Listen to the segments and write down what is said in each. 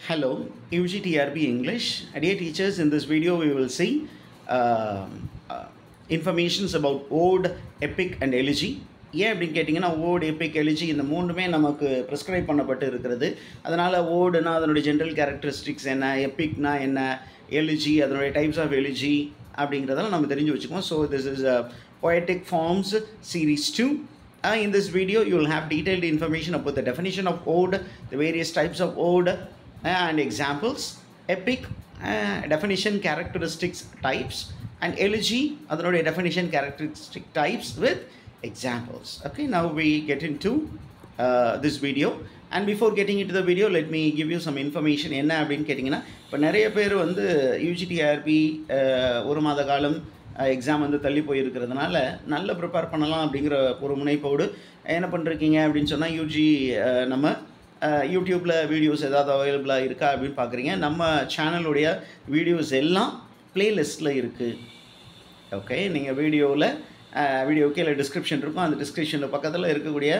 Hello, UGTRB English. Dear teachers, in this video we will see informations about ode, epic and elegy. ஏன் அப்படின்னு கேட்டிங்கன்னா ஓடு Epic எலிஜி இந்த மூணுமே நமக்கு ப்ரிஸ்கிரைப் பண்ணப்பட்டு இருக்கிறது. அதனால் ஓடுனா அதனுடைய ஜென்ரல் கேரக்டரிஸ்டிக்ஸ் என்ன, எப்பிக்னா என்ன, எலிஜி அதனுடைய டைப்ஸ் ஆஃப் எலிஜி அப்படிங்கிறதெல்லாம் நம்ம தெரிஞ்சு வச்சுக்குவோம். So this is poetic forms series 2. In this video you will have detailed information about the definition of ode, the various types of ode and examples, epic definition, characteristics, types, and elegy அதனுடைய definition, characteristic, types with examples. Okay, now we get into this video, and before getting into the video let me give you some information. என்ன அப்படின்னு கேட்டிங்கன்னா இப்போ நிறைய பேர் வந்து UGTRB ஒரு மாத காலம் எக்ஸாம் வந்து தள்ளி போயிருக்கிறதுனால நல்ல ப்ரிப்பேர் பண்ணலாம் அப்படிங்கிற ஒரு முனைப்போடு என்ன பண்ணுறீங்க அப்படின்னு சொன்னால் நம்ம யூடியூப்பில் வீடியோஸ் ஏதாவது அவைலபிளாக இருக்கா அப்படின்னு பார்க்குறீங்க. நம்ம சேனலுடைய வீடியோஸ் எல்லாம் ப்ளேலிஸ்ட்டில் இருக்குது. ஓகே, நீங்கள் வீடியோவுக்கு இல்லை டிஸ்கிரிப்ஷன் இருக்கும், அந்த டிஸ்கிரிப்ஷனில் பக்கத்தில் இருக்கக்கூடிய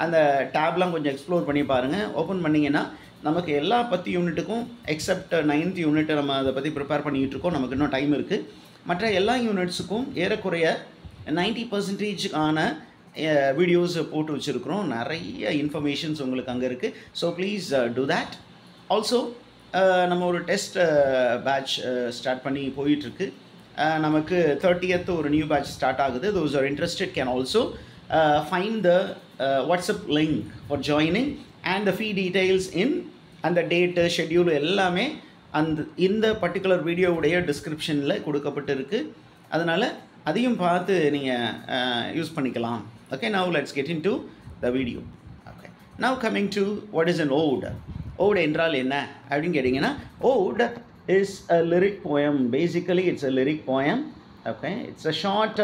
அந்த டேப்லாம் கொஞ்சம் எக்ஸ்ப்ளோர் பண்ணி பாருங்கள். ஓப்பன் பண்ணிங்கன்னா நமக்கு எல்லா 10 யூனிட்டுக்கும் எக்ஸப்ட் 9th யூனிட் நம்ம அதை பற்றி ப்ரிப்பேர் பண்ணிக்கிட்டு இருக்கோம். நமக்கு இன்னும் டைம் இருக்குது. மற்ற எல்லா யூனிட்ஸுக்கும் ஏறக்குறைய 90% ஆன வீடியோஸ் போட்டு வச்சுருக்கிறோம். நிறைய இன்ஃபர்மேஷன்ஸ் உங்களுக்கு அங்கே இருக்குது. So please do that. Also நம்ம ஒரு டெஸ்ட் பேட்ச் ஸ்டார்ட் பண்ணி போயிட்டுருக்கு. நமக்கு 30th ஒரு நியூ பேட்ச் ஸ்டார்ட் ஆகுது. those are interested can also find the WhatsApp link for joining and the fee details in அந்த டேட்டு ஷெட்யூல் எல்லாமே இந்த பர்டிகுலர் வீடியோவுடைய டிஸ்கிரிப்ஷனில் கொடுக்கப்பட்டு இருக்குது. அதனால் அதையும் பார்த்து நீங்கள் யூஸ் பண்ணிக்கலாம். Okay, now let's get into the video. Okay, now coming to what is an ode. ode என்றால் என்ன அப்படின்னு கேட்டிங்கன்னா ode is a lyric poem. Basically it's a lyric poem. Okay, it's a short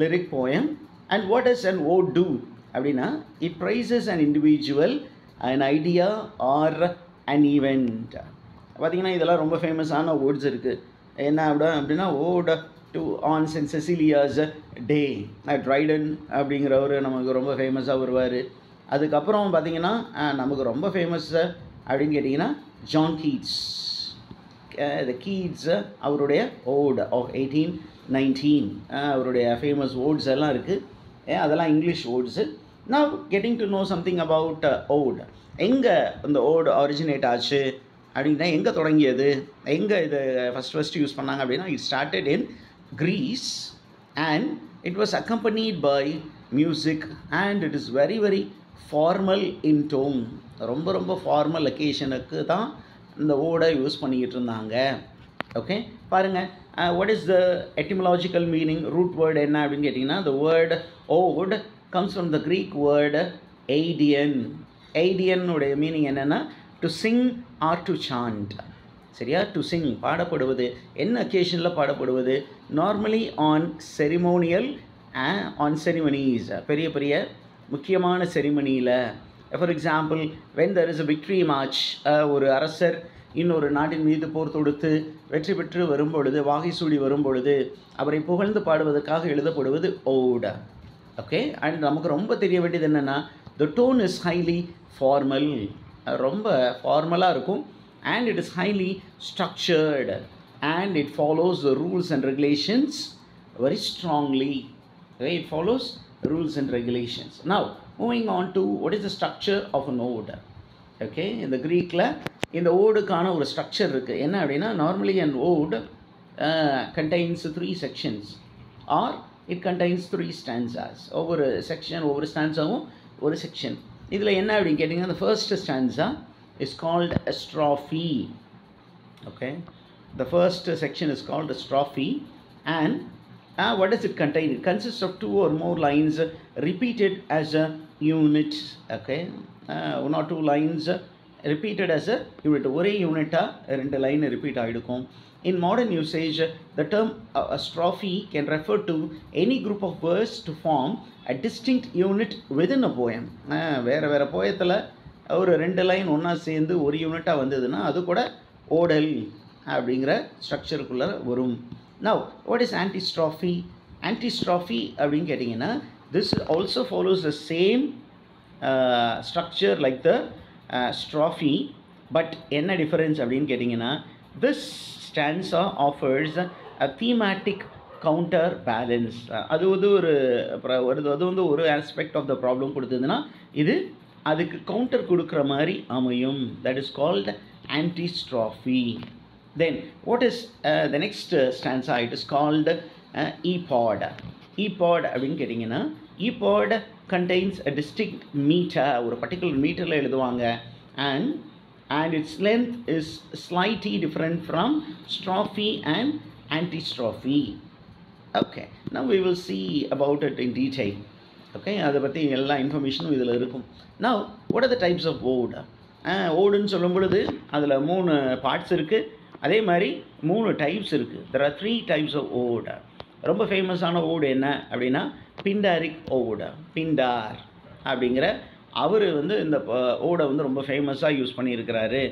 lyric poem. And what does an ode do அப்படின்னா it praises an individual, an idea or an event. பார்த்திங்கன்னா இதெல்லாம் ரொம்ப ஃபேமஸான words இருக்குது. என்ன அப்படின்னா ode to on Saint Cecilia's day, Dryden அப்படிங்கிறவர் நமக்கு ரொம்ப ஃபேமஸாக வருவார். அதுக்கப்புறம் பார்த்திங்கன்னா நமக்கு ரொம்ப ஃபேமஸ் அப்படின்னு கேட்டிங்கன்னா ஜான் கீட்ஸ். த கீட்ஸ் அவருடைய ஓட் ஆஃப் 1819 அவருடைய ஃபேமஸ் வேர்ட்ஸ் எல்லாம் இருக்குது. அதெல்லாம் இங்கிலீஷ் வேர்ட்ஸு. நான் getting to know something about ode. எங்கே இந்த ஓட் ஆரிஜினேட் ஆச்சு அப்படின்னா எங்கே தொடங்கியது, எங்கே இது ஃபஸ்ட்டு யூஸ் பண்ணாங்க அப்படின்னா it started in Greece and it was accompanied by music and it is very very formal in tone. ரொம்ப ஃபார்மல் அக்கேஷனுக்கு தான் இந்த ஓடை யூஸ் பண்ணிக்கிட்டு இருந்தாங்க. ஓகே, பாருங்கள், what is the etymological meaning, root word என்ன அப்படின்னு கேட்டிங்கன்னா the word ode comes from the Greek word eidein. eidein-உடைய மீனிங் என்னென்னா to sing or to chant. சரியா, டு சிங் பாடப்படுவது. என்ன அக்கேஷனில் பாடப்படுவது? Normally on ceremonial on ceremonies, பெரிய முக்கியமான செரிமனியில். For example when there is a victory march, ஒரு அரசர் இன்னொரு நாட்டின் மீது போர் தொடுத்து வெற்றி பெற்று வரும்பொழுது, வாகை சூடி வரும்பொழுது அவரை புகழ்ந்து பாடுவதற்காக எழுதப்படுவது ஓட. ஓகே, அண்ட் நமக்கு ரொம்ப தெரிய வேண்டியது என்னென்னா the tone is highly formal, ரொம்ப ஃபார்மலாக இருக்கும். And it is highly structured and it follows the rules and regulations very strongly. It follows rules and regulations. Now moving on to what is the structure of an ode. Okay, இந்த க்ரீக்கில் இந்த ஓடுக்கான ஒரு structure இருக்குது. என்ன அப்படின்னா normally an ode contains 3 sections or it contains 3 stanzas. ஒவ்வொரு section, ஒவ்வொரு ஸ்டான்ஸாவும் ஒரு செக்ஷன். இதில் என்ன அப்படின்னு கேட்டிங்கன்னா the first stanza is called a strophe. Okay, the first section is called a strophe. And what does it contain? It consists of 2 or more lines repeated as a unit. Okay, 1 or 2 lines repeated as a unit. ஒரே யூனிட்டாக 2 line repeat ஆகிருக்கும். In modern usage, the term a strophe can refer to any group of words to form a distinct unit within a poem. வேறு போயத்தில் ஒரு 2 line ஒன்றா சேர்ந்து ஒரு யூனிட்டாக வந்ததுன்னா அது கூட ஓடல் அப்படிங்கிற ஸ்ட்ரக்சருக்குள்ளே வரும். Now, what is antistrophe? Antistrophe அப்படின்னு கேட்டிங்கன்னா this also follows the same structure like the strophe, but என்ன டிஃபரன்ஸ் அப்படின்னு கேட்டிங்கன்னா, this stanza offers a thematic counter balance. அது வந்து அது வந்து ஒரு ஆஸ்பெக்ட் ஆஃப் த ப்ராப்ளம் கொடுத்ததுன்னா இது அதுக்கு கவுண்டர் கொடுக்குற மாதிரி அமையும். That is called antistrophe. Then what is the next stanza? It is called epode. Epode அப்படின்னு கேட்டிங்கன்னா, epode contains a distinct metre. ஒரு பர்டிகுலர் மீட்டரில் எழுதுவாங்க. and its length is slightly different from strophe and antistrophe. Okay, now we will see about it in detail. Okay, அதை பற்றி எல்லா இன்ஃபர்மேஷனும் இதில் இருக்கும். Now what are the types of ode? ஓடுன்னு சொல்லும் பொழுது அதில் 3 பார்ட்ஸ் இருக்குது. அதே மாதிரி 3 டைப்ஸ் இருக்குது. there are 3 types of ode. ரொம்ப ஃபேமஸான ஓடு என்ன அப்படின்னா பிண்டாரிக் ஓடு. பிண்டார் அப்படிங்கிற அவர் வந்து இந்த ஓடை வந்து ரொம்ப ஃபேமஸாக யூஸ் பண்ணியிருக்கிறாரு.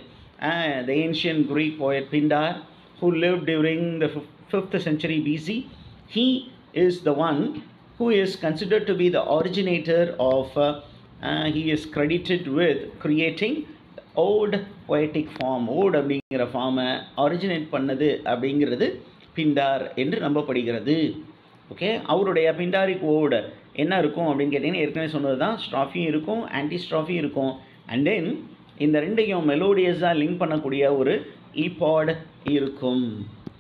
த ancient Greek poet Pindar, who lived during the 5th century BC, he is the one who is considered to be the originator of he is credited with creating ode poetic form. ode அப்படிங்கிற ஃபார்மை originate பண்ணது அப்படிங்கிறது பிண்டார் என்று நம்பப்படுகிறது. Okay, அவருடைய பிண்டாரிக் ஓடு என்ன இருக்கும் அப்படின்னு கேட்டிங்கன்னா, ஏற்கனவே சொன்னது தான், ஸ்ட்ராஃபியும் இருக்கும், ஆன்டிஸ்ட்ராஃபியும் இருக்கும். அண்ட் தென் இந்த ரெண்டையும் மெலோடியஸாக லிங்க் பண்ணக்கூடிய ஒரு ஈபாட் இருக்கும்.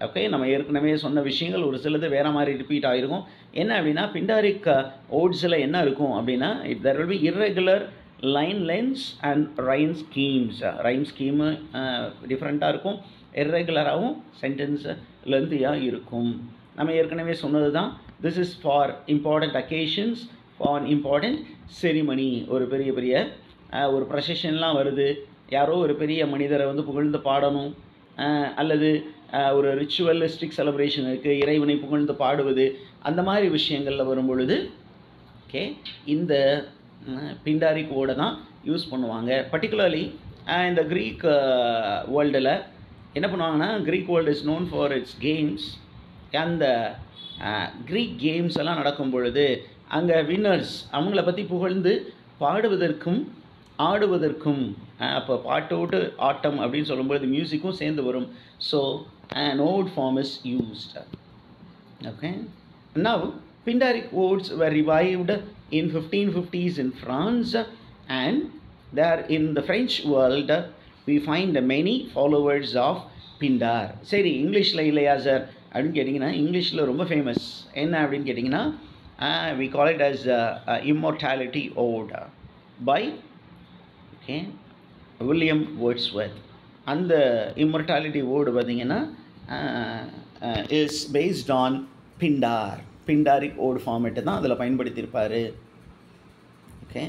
ஓகே, நம்ம ஏற்கனவே சொன்ன விஷயங்கள் ஒரு சிலது வேறு மாதிரி ரிப்பீட் ஆகிருக்கும். என்ன அப்படின்னா, பிண்டாரிக் ஓட்ஸில் என்ன இருக்கும் அப்படின்னா, there will be irregular line lengths and rhyme schemes. Rhyme scheme டிஃப்ரெண்ட்டாக இருக்கும், இர்ரெகுலராகவும் சென்டென்ஸ் லென்த்தியாக இருக்கும். நம்ம ஏற்கனவே சொன்னது தான், this is for important occasions, for important ceremony. ஒரு பெரிய ஒரு ப்ரொசஷன்லாம் வருது, யாரோ ஒரு பெரிய மனிதரை வந்து புகழ்ந்து பாடணும், அல்லது ஒரு ரிச்சுவலிஸ்டிக் செலிப்ரேஷன் இருக்குது, இறைவனை புகழ்ந்து பாடுவது, அந்த மாதிரி விஷயங்களில் வரும் பொழுது ஓகே இந்த பிண்டாரிக் ஓடை தான் யூஸ் பண்ணுவாங்க. பர்டிகுலர்லி இந்த க்ரீக் வேர்ல்டில் என்ன பண்ணுவாங்கன்னா, Greek world is known for its games. அந்த க்ரீக் கேம்ஸ் எல்லாம் நடக்கும் பொழுது அங்கே வின்னர்ஸ் அவங்கள பற்றி புகழ்ந்து பாடுவதற்கும் ஆடுவதற்கும், அப்போ பாட்டோடு ஆட்டம் அப்படின்னு சொல்லும்பொழுது மியூசிக்கும் சேர்ந்து வரும். So an ode form is used. Okay, now Pindaric odes were revived in 1550s in France, and there in the French world we find many followers of Pindar. சரி, இங்கிலீஷில் இல்லையா சார் அப்படின்னு கேட்டிங்கன்னா, இங்கிலீஷில் ரொம்ப ஃபேமஸ் என்ன அப்படின்னு கேட்டிங்கன்னா, we call it as immortality ode by William Wordsworth. அந்த இம்மோர்டாலிட்டி வோர்டு பார்த்திங்கன்னா is based on Pindar. Pindaric ode format தான் அதில் பயன்படுத்தியிருப்பார். Okay,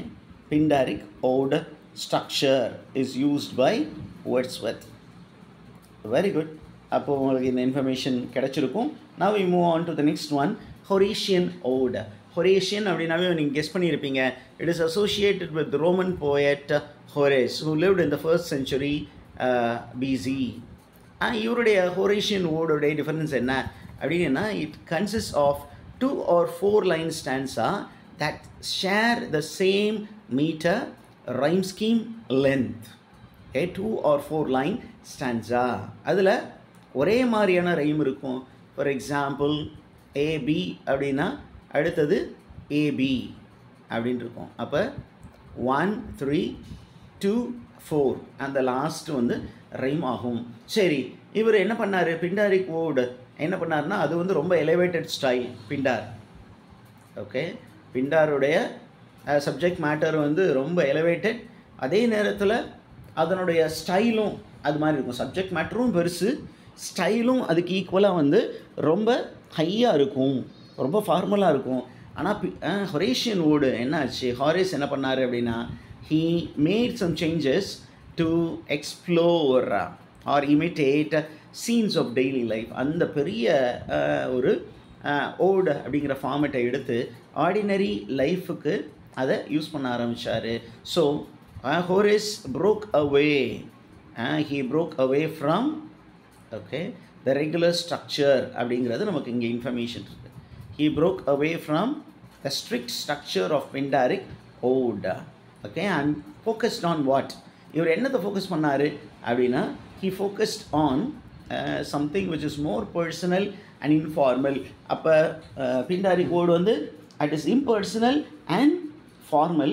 Pindaric ode structure is used by Wordsworth. Very good. அப்போது உங்களுக்கு இந்த இன்ஃபர்மேஷன் கிடச்சிருக்கும். Now we move on to the next one, Horatian ode. Horatian அப்படின்னாவே நீங்கள் கெஸ் பண்ணியிருப்பீங்க, it is associated with Roman poet Horace, who lived in the 1st century BC. இவருடைய ஹொரேஷியன் ஓடுடைய difference என்ன அப்படின்னா, it consist of 2 or 4 line stanza that share the same meter, rhyme scheme, length. Okay, 2 or 4 line stanza. அதில் ஒரே மாதிரியான rhyme இருக்கும். For example, AB அப்படின்னா அடுத்தது AB அப்படின்னு இருக்கும். அப்போ 1 3 2 4 அந்த லாஸ்ட் வந்து ரைம் ஆகும். சரி, இவர் என்ன பண்ணார், பிண்டாரிக் ஓடு என்ன பண்ணார்னா, அது வந்து ரொம்ப எலிவேட்டட் ஸ்டைல் பிண்டார். ஓகே, பிண்டாருடைய சப்ஜெக்ட் மேட்டர் வந்து ரொம்ப எலிவேட்டட், அதே நேரத்தில் அதனுடைய ஸ்டைலும் அது மாதிரி இருக்கும். சப்ஜெக்ட் மேட்டரும் பெருசு, ஸ்டைலும் அதுக்கு ஈக்குவலாக வந்து ரொம்ப ஹையாக இருக்கும், ரொம்ப ஃபார்மலாக இருக்கும். ஆனால் ஹொரேஷியன் ஓடு என்ன ஆச்சு, ஹாரிஸ் என்ன பண்ணார் அப்படின்னா, he made some changes to explore or imitate scenes of daily life. அந்த பெரிய ஒரு ஓடு அப்படிங்கிற ஃபார்மேட்டை எடுத்து ஆர்டினரி லைஃபுக்கு அதை யூஸ் பண்ண ஆரம்பித்தார். So Horace broke away, he broke away from the regular structure அப்படிங்கிறது நமக்கு இங்கே இன்ஃபர்மேஷன் இருக்குது. he broke away from the strict structure of Pindaric ode. Okay, and focused on what? இவர் என்னத்தை ஃபோக்கஸ் பண்ணார் அப்படின்னா he focused on something which is more personal and informal. அப்போ பிண்டாரி கோடு வந்து it is impersonal and formal.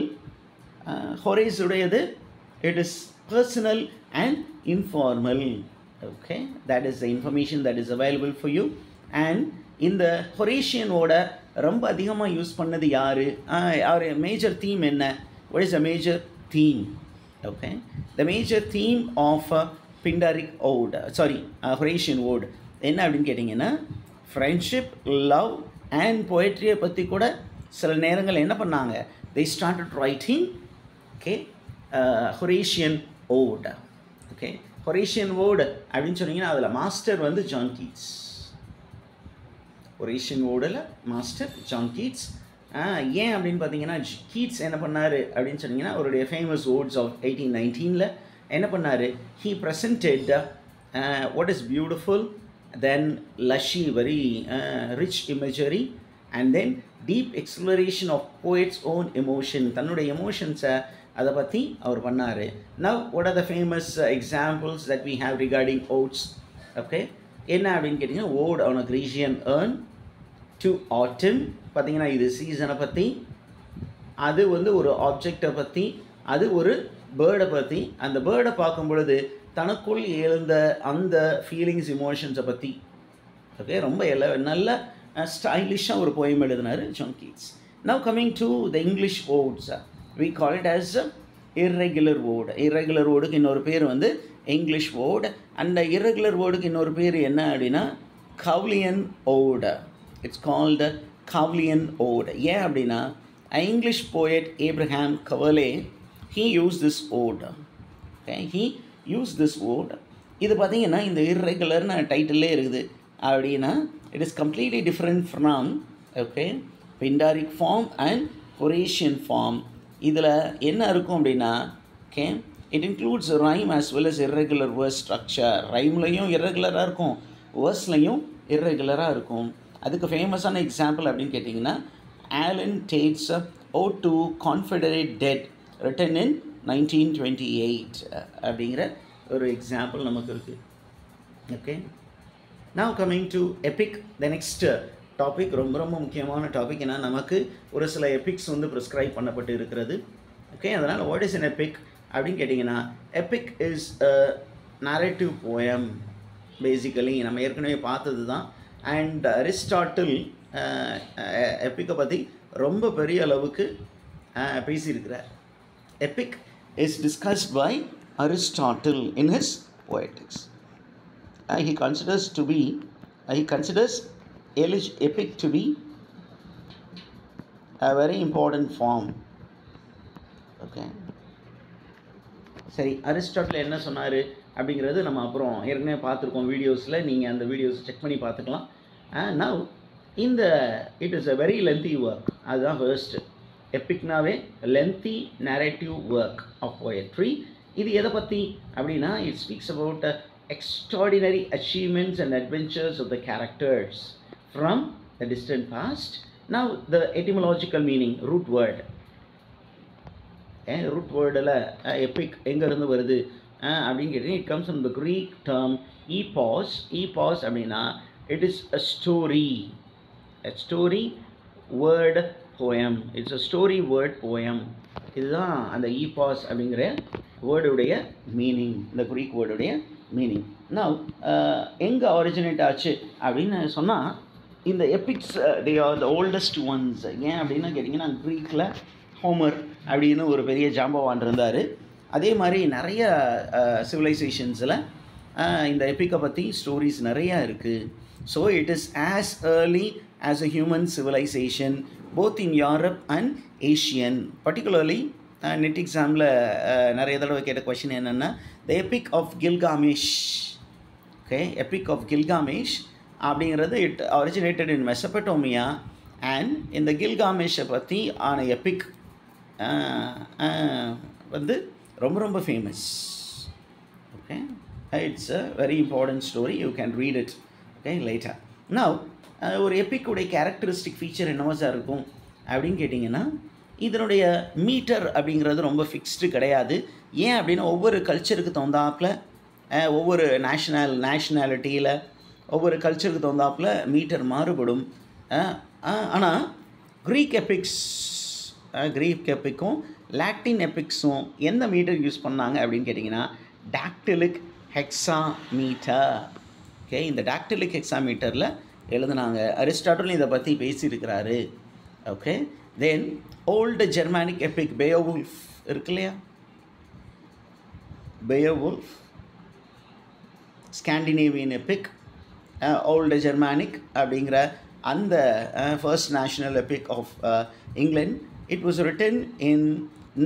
Horace உடையது it is personal and informal. Okay, that is the information that is available for you. And இந்த Horatian ஓட ரொம்ப அதிகமாக use பண்ணது யார், major theme என்ன, what is the major theme? Okay, the major theme of Pindaric ode, Horatian ode என்ன அப்படின்னு கேட்டிங்கன்னா ஃப்ரெண்ட்ஷிப், லவ் அண்ட் போய்ட்ரியை பற்றி கூட சில நேரங்கள் என்ன பண்ணாங்க, they started writing, okay, Horatian ode. Okay, Horatian ode அப்படின்னு சொன்னீங்கன்னா அதில் மாஸ்டர் வந்து ஜான் கீட்ஸ். Horatian ஓடில் மாஸ்டர் ஜான் கீட்ஸ். ஏன் அப்படின்னு பார்த்தீங்கன்னா கீட்ஸ் என்ன பண்ணார் அப்படின்னு சொன்னீங்கன்னா அவருடைய ஃபேமஸ் ஓட்ஸ் ஆஃப் 1819 என்ன பண்ணார், he presented what is beautiful, then lushy, very rich imagery, and then deep exploration of poet's own emotion. தன்னுடைய எமோஷன்ஸை அதை பற்றி அவர் பண்ணார். Now what are the famous examples that we have regarding odes? Okay, என்ன அப்படின்னு கேட்டிங்கன்னா ode on a Grecian urn to autumn, பார்த்தீங்கன்னா இது சீசனை பற்றி, அது வந்து ஒரு ஆப்ஜெக்டை பற்றி, அது ஒரு பேர்டை பற்றி, அந்த பேர்டை பார்க்கும் பொழுது தனக்குள் எழுந்த அந்த ஃபீலிங்ஸ் எமோஷன்ஸை பற்றி. ஓகே, ரொம்ப நல்ல ஸ்டைலிஷாக ஒரு போயம் எழுதினார் John Keats. Now coming to the English odes, we call it as irregular ode. Irregular வேர்டுக்கு இன்னொரு பேர் வந்து இங்கிலீஷ் வேர்டு. அந்த இர்ரெகுலர் வேர்டுக்கு இன்னொரு பேர் என்ன அப்படின்னா கவ்லியன் ஓடு. It's called கவ்லியன் ode. ஏன் அப்படின்னா English poet Abraham Cowley he used this ode. Okay, he used this ode. இது பார்த்தீங்கன்னா இந்த இர்ரெகுலர்னு டைட்டிலே இருக்குது அப்படின்னா it is completely different from, okay, Pindaric form and Horatian form. இதில் என்ன இருக்கும் அப்படின்னா, okay, it includes rhyme as well as irregular verse structure. ரைம்லையும் இர்ரெகுலராக இருக்கும், வேர்ஸ்லையும் இர்ரெகுலராக இருக்கும். அதுக்கு ஃபேமஸான எக்ஸாம்பிள் அப்படின்னு கேட்டிங்கன்னா Allen Tate's Ode to Confederate Dead written in 1928 அப்படிங்கிற ஒரு எக்ஸாம்பிள் நமக்கு இருக்குது. Okay, now coming to epic, the next topic, ரொம்ப ரொம்ப முக்கியமான டாபிக். ஏன்னா நமக்கு ஒரு சில எபிக்ஸ் வந்து ப்ரிஸ்கிரைப் பண்ணப்பட்டு இருக்கிறது. ஓகே, அதனால் வாட் இஸ் an epic அப்படின்னு கேட்டிங்கன்னா epic is a narrative poem. Basically நம்ம ஏற்கனவே பார்த்தது தான். அண்ட் அரிஸ்டாட்டில் எப்பிக்கை பற்றி ரொம்ப பெரிய அளவுக்கு பேசியிருக்கிறார். Epic is discussed by Aristotle in his Poetics. He considers epic to be a very important form. Okay. சரி, அரிஸ்டாட்டில் என்ன சொன்னார் அப்படிங்கிறது நம்ம அப்புறம் ஏற்கனவே பார்த்துருக்கோம் வீடியோஸில், நீங்கள் அந்த வீடியோஸ் செக் பண்ணி பார்த்துக்கலாம். நவ் இந்த it is a very lengthy work. அதுதான் ஃபர்ஸ்ட்டு. எப்பிக்னாவே lengthy narrative work of poetry. இது எதை பற்றி அப்படின்னா it speaks about extraordinary achievements and adventures of the characters from the distant past. Now the etymological meaning, root word. Root வேர்டில் epic எங்கேருந்து வருது அப்படின்னு கேட்டிங்கன்னா it comes from the Greek term epos. Epos அப்படின்னா it is a story, a story word poem. It's a story word poem. இதுதான் அந்த e pass அப்படிங்கிற வேர்டுடைய meaning, இந்த க்ரீக் வேர்டுடைய மீனிங். நவ் எங்கே ஒரிஜினேட் ஆச்சு அப்படின்னு சொன்னால் இந்த epics they are the oldest once. ஏன் அப்படின்னு கேட்டிங்கன்னா க்ரீக்கில் ஹோமர் அப்படின்னு ஒரு பெரிய ஜாம்பவான் இருந்தார். அதே மாதிரி நிறைய சிவிலைசேஷன்ஸில் இந்த எப்பிக்கை பற்றி ஸ்டோரிஸ் நிறையா இருக்குது. So it is as early as a human civilization both in Europe and Asian. Particularly net examல நிறைய தடவை கேட்ட கொஷின் என்னென்னா the epic of Gilgamesh. Okay, epic of Gilgamesh அப்படிங்கிறது it originated in Mesopotamia and இந்த கில்காமேஷை பற்றி ஆன எபிக் வந்து ரொம்ப ரொம்ப famous. Okay, it's a very important story. You can read it okay later. Now ஒரு எப்பிக்குடைய கேரக்டரிஸ்டிக் ஃபீச்சர் என்னவா சார் இருக்கும் அப்படின்னு கேட்டிங்கன்னா இதனுடைய மீட்டர் அப்படிங்கிறது ரொம்ப ஃபிக்ஸ்டு கிடையாது. ஏன் அப்படின்னா ஒவ்வொரு கல்ச்சருக்கு தகுந்தாப்பில் ஒவ்வொரு நேஷ்னாலிட்டியில் ஒவ்வொரு கல்ச்சருக்கு தகுந்தாப்பில் மீட்டர் மாறுபடும். ஆனால் க்ரீக் எப்பிக்கும் லாட்டின் எப்பிக்ஸும் எந்த மீட்டர் யூஸ் பண்ணாங்க அப்படின்னு கேட்டிங்கன்னா டாக்டிலிக் ஹெக்ஸாமீட்டர். ஓகே, இந்த டாக்டிலிக் ஹெக்ஸாமீட்டரில் எழுதுனாங்க. அரிஸ்டாட்டில் இதை பற்றி பேசியிருக்கிறாரு. Okay, then old Germanic epic Beowulf இருக்கு இல்லையா, Beowulf Scandinavian epic, old Germanic அப்படிங்கிற அந்த first national epic of England. It was written in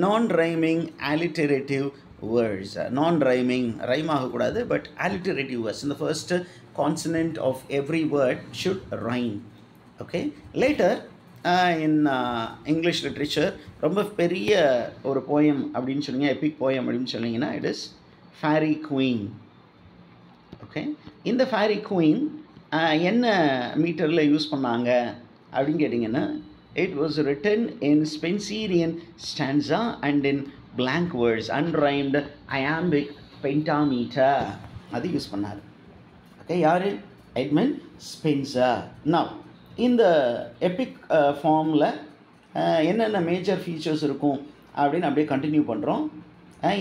non-rhyming alliterative words. Non-rhyming, rhyme ஆகக்கூடாது, but alliterative words. In the first consonant of every word should rhyme. Okay, later in English literature ரொம்ப பெரிய ஒரு poem அப்படின்னு சொன்னீங்க, epic poem அப்படின்னு சொன்னீங்கன்னா it is Fairy Queen. Okay, இந்த Fairy Queen என்ன மீட்டரில் யூஸ் பண்ணாங்க அப்படின்னு கேட்டிங்கன்னா it was written in Spenserian stanza and in blank words, unrhymed iambic pentameter. அது யூஸ் பண்ணார். ஓகே, யார்? Edmund Spenser. நவ் இந்த எபிக் ஃபார்மில் என்னென்ன மேஜர் ஃபீச்சர்ஸ் இருக்கும் அப்படின்னு அப்படியே கண்டினியூ பண்ணுறோம்.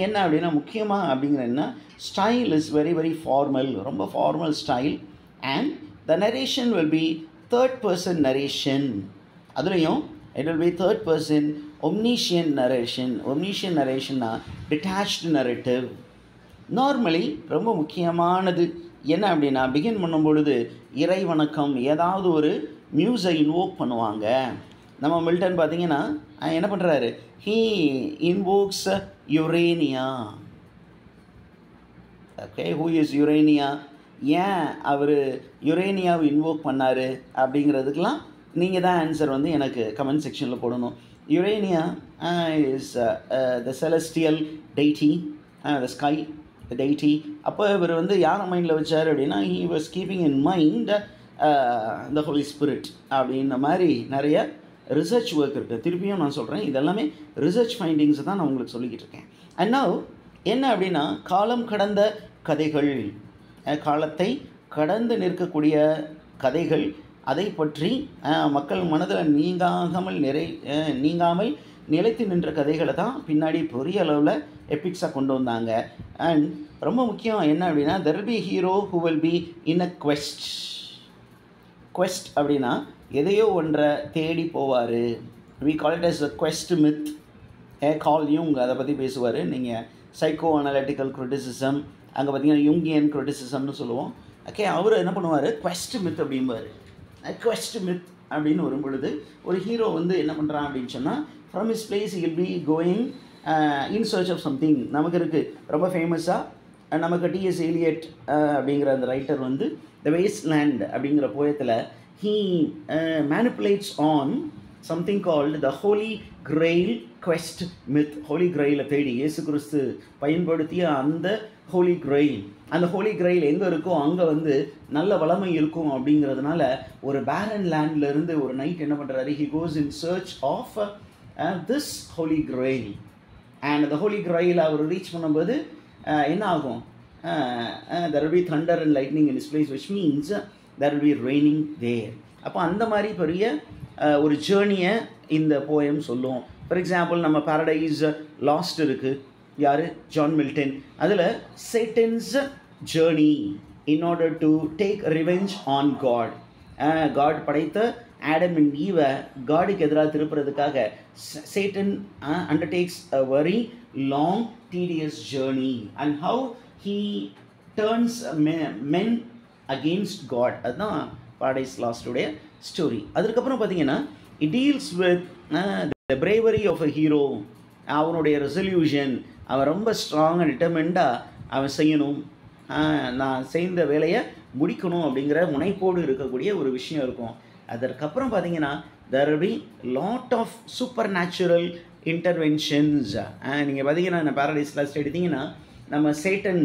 என்ன அப்படின்னா முக்கியமாக அப்படிங்கிறன்னா style is very very formal, ரொம்ப formal style. And the narration will be third person narration. அதுலேயும் it will be third person omniscient narration. Omniscient narrationனா detached narrative. நார்மலி ரொம்ப முக்கியமானது என்ன அப்படின்னா பிகின் பண்ணும் பொழுது இறை வணக்கம் ஏதாவது ஒரு மியூஸை இன்வோக் பண்ணுவாங்க. நம்ம மில்டன் பார்த்தீங்கன்னா என்ன பண்ணுறாரு, he invokes Urania. Okay, who is Urania, ஏன் அவர் யுரேனியாவை இன்வோக் பண்ணார் அப்படிங்கிறதுக்கெலாம் நீங்கள் தான் ஆன்சர் வந்து எனக்கு கமெண்ட் செக்ஷனில் போடணும். Urania is the celestial deity, the sky deity. அப்போ இவர் வந்து யாரை மைண்டில் வச்சார் அப்படின்னா he was keeping in mind the Holy Spirit அப்படின்ற மாதிரி நிறைய ரிசர்ச் ஒர்க் இருக்குது. திருப்பியும் நான் சொல்கிறேன், இதெல்லாமே ரிசர்ச் ஃபைண்டிங்ஸ் தான் நான் உங்களுக்கு சொல்லிக்கிட்டு இருக்கேன். அண்ட் நவ் என்ன அப்படின்னா காலம் கடந்த கதைகள், காலத்தை கடந்து நிற்கக்கூடிய கதைகள், அதை பற்றி மக்கள் மனதில் நீங்காமல் நிலைத்து நின்ற கதைகளை தான் பின்னாடி பெரிய அளவில் எபிக்ஸாக கொண்டு வந்தாங்க. அண்ட் ரொம்ப முக்கியம் என்ன அப்படின்னா there will be a hero who will be in a quest. quest அப்படின்னா எதையோ ஒன்றை தேடி போவார். we call it as a quest myth. கால் யூங் அதை பற்றி பேசுவார். நீங்கள் சைக்கோ அனலிட்டிக்கல் கிரிட்டிசிசம், அங்கே பார்த்தீங்கன்னா யூங்கியன் கிரிட்டிசிசம்னு சொல்லுவோம். ஓகே, அவர் என்ன பண்ணுவார், quest myth அப்படிம்பார். quest myth அப்படின்னு வரும் பொழுது ஒரு ஹீரோ வந்து என்ன பண்ணுறான் அப்படின்னு சொன்னால் from his place he'll be going in search of something. நமக்கு இருக்குது ரொம்ப ஃபேமஸாக நமக்கு டிஎஸ் எலியட் அப்படிங்கிற அந்த ரைட்டர் வந்து த வேஸ்ட் லேண்ட் அப்படிங்கிற போயத்தில் he manipulates on something called the Holy Grail quest myth. Holy கிரெயிலை தேடி இயேசு கிறிஸ்து பயன்படுத்திய அந்த ஹோலி கிரெயில், அந்த ஹோலி கிரெயில் எங்கே இருக்கோ அங்கே வந்து நல்ல வளமை இருக்கும் அப்படிங்கிறதுனால ஒரு பேரன் லேண்ட்லேருந்து ஒரு நைட் என்ன பண்ணுறாரு, he goes in search of this holy grail. And அந்த ஹோலி கிரெயில் அவர் ரீச் பண்ணும்போது என்ன ஆகும், there will be thunder and lightning in his place, which means there will be raining there. அப்போ அந்த மாதிரி பெரிய ஒரு ஜேர்னியை இந்த போயம் சொல்லும். ஃபார் எக்ஸாம்பிள் நம்ம பாரடைஸ் லாஸ்ட் இருக்குது, யார், ஜான் மில்டன். அதில் Satan's journey in order to take revenge on God. God படைத்த ஆடம் அண்ட் ஈவை காடுக்கு எதிராக திருப்புறதுக்காக Satan undertakes a very long tedious journey and how he turns men against God. அதுதான் பாரடைஸ் லாஸ்டுடைய ஸ்டோரி. அதுக்கப்புறம் பார்த்தீங்கன்னா it deals with the bravery of a hero. அவனுடைய ரெசல்யூஷன், அவன் ரொம்ப ஸ்ட்ராங்காக டிட்டர்மெண்டாக அவன் செய்யணும், நான் செய்த வேலையை முடிக்கணும் அப்படிங்கிற முனைப்போடு இருக்கக்கூடிய ஒரு விஷயம் இருக்கும். அதற்கப்புறம் பார்த்தீங்கன்னா there will be lot of supernatural interventions. நீங்கள் பார்த்தீங்கன்னா இந்த பாரடைஸ் லாஸ்ட் எடுத்திங்கன்னா நம்ம Satan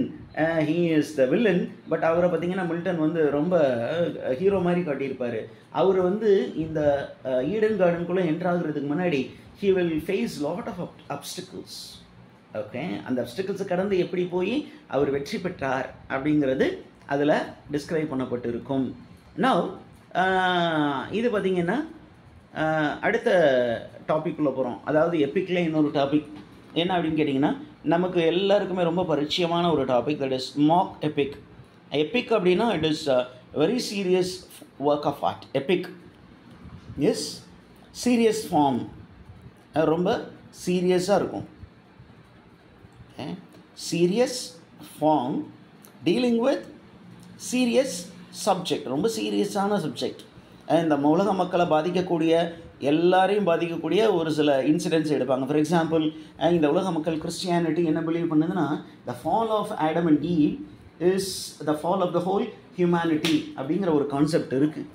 he is the villain, but அவரை பார்த்திங்கன்னா மில்டன் வந்து ரொம்ப ஹீரோ மாதிரி காட்டியிருப்பார். அவர் வந்து இந்த ஈடன் கார்டனுக்குள்ளே என்ட்ராகிறதுக்கு முன்னாடி he will face lot of obstacles. Okay, அந்த அப்டிக்கல்ஸை கடந்து எப்படி போய் அவர் வெற்றி பெற்றார் அப்படிங்கிறது அதில் டிஸ்கிரைப் பண்ணப்பட்டு இருக்கும். நவ் இது பார்த்திங்கன்னா அடுத்த டாபிக்குள்ளே போகிறோம். அதாவது எப்பிக்கில் இன்னொரு டாபிக் என்ன அப்படின்னு கேட்டிங்கன்னா, நமக்கு எல்லாருக்குமே ரொம்ப பரிச்சயமான ஒரு topic, that is mock epic. Epic அப்படின்னா it is very serious work of art. Epic is serious form, ரொம்ப சீரியஸாக இருக்கும். Serious form dealing with serious subject, ரொம்ப சீரியஸான சப்ஜெக்ட். இந்த உலக மக்களை பாதிக்கக்கூடிய, எல்லாரையும் பாதிக்கக்கூடிய ஒரு சில இன்சிடென்ட்ஸ் எடுப்பாங்க. ஃபார் எக்ஸாம்பிள், இந்த உலக மக்கள் கிறிஸ்டியானிட்டி என்ன பிலீவ் பண்ணுதுன்னா, the fall of Adam and Eve is the fall of the whole humanity அப்படிங்கிற ஒரு கான்செப்ட் இருக்குது.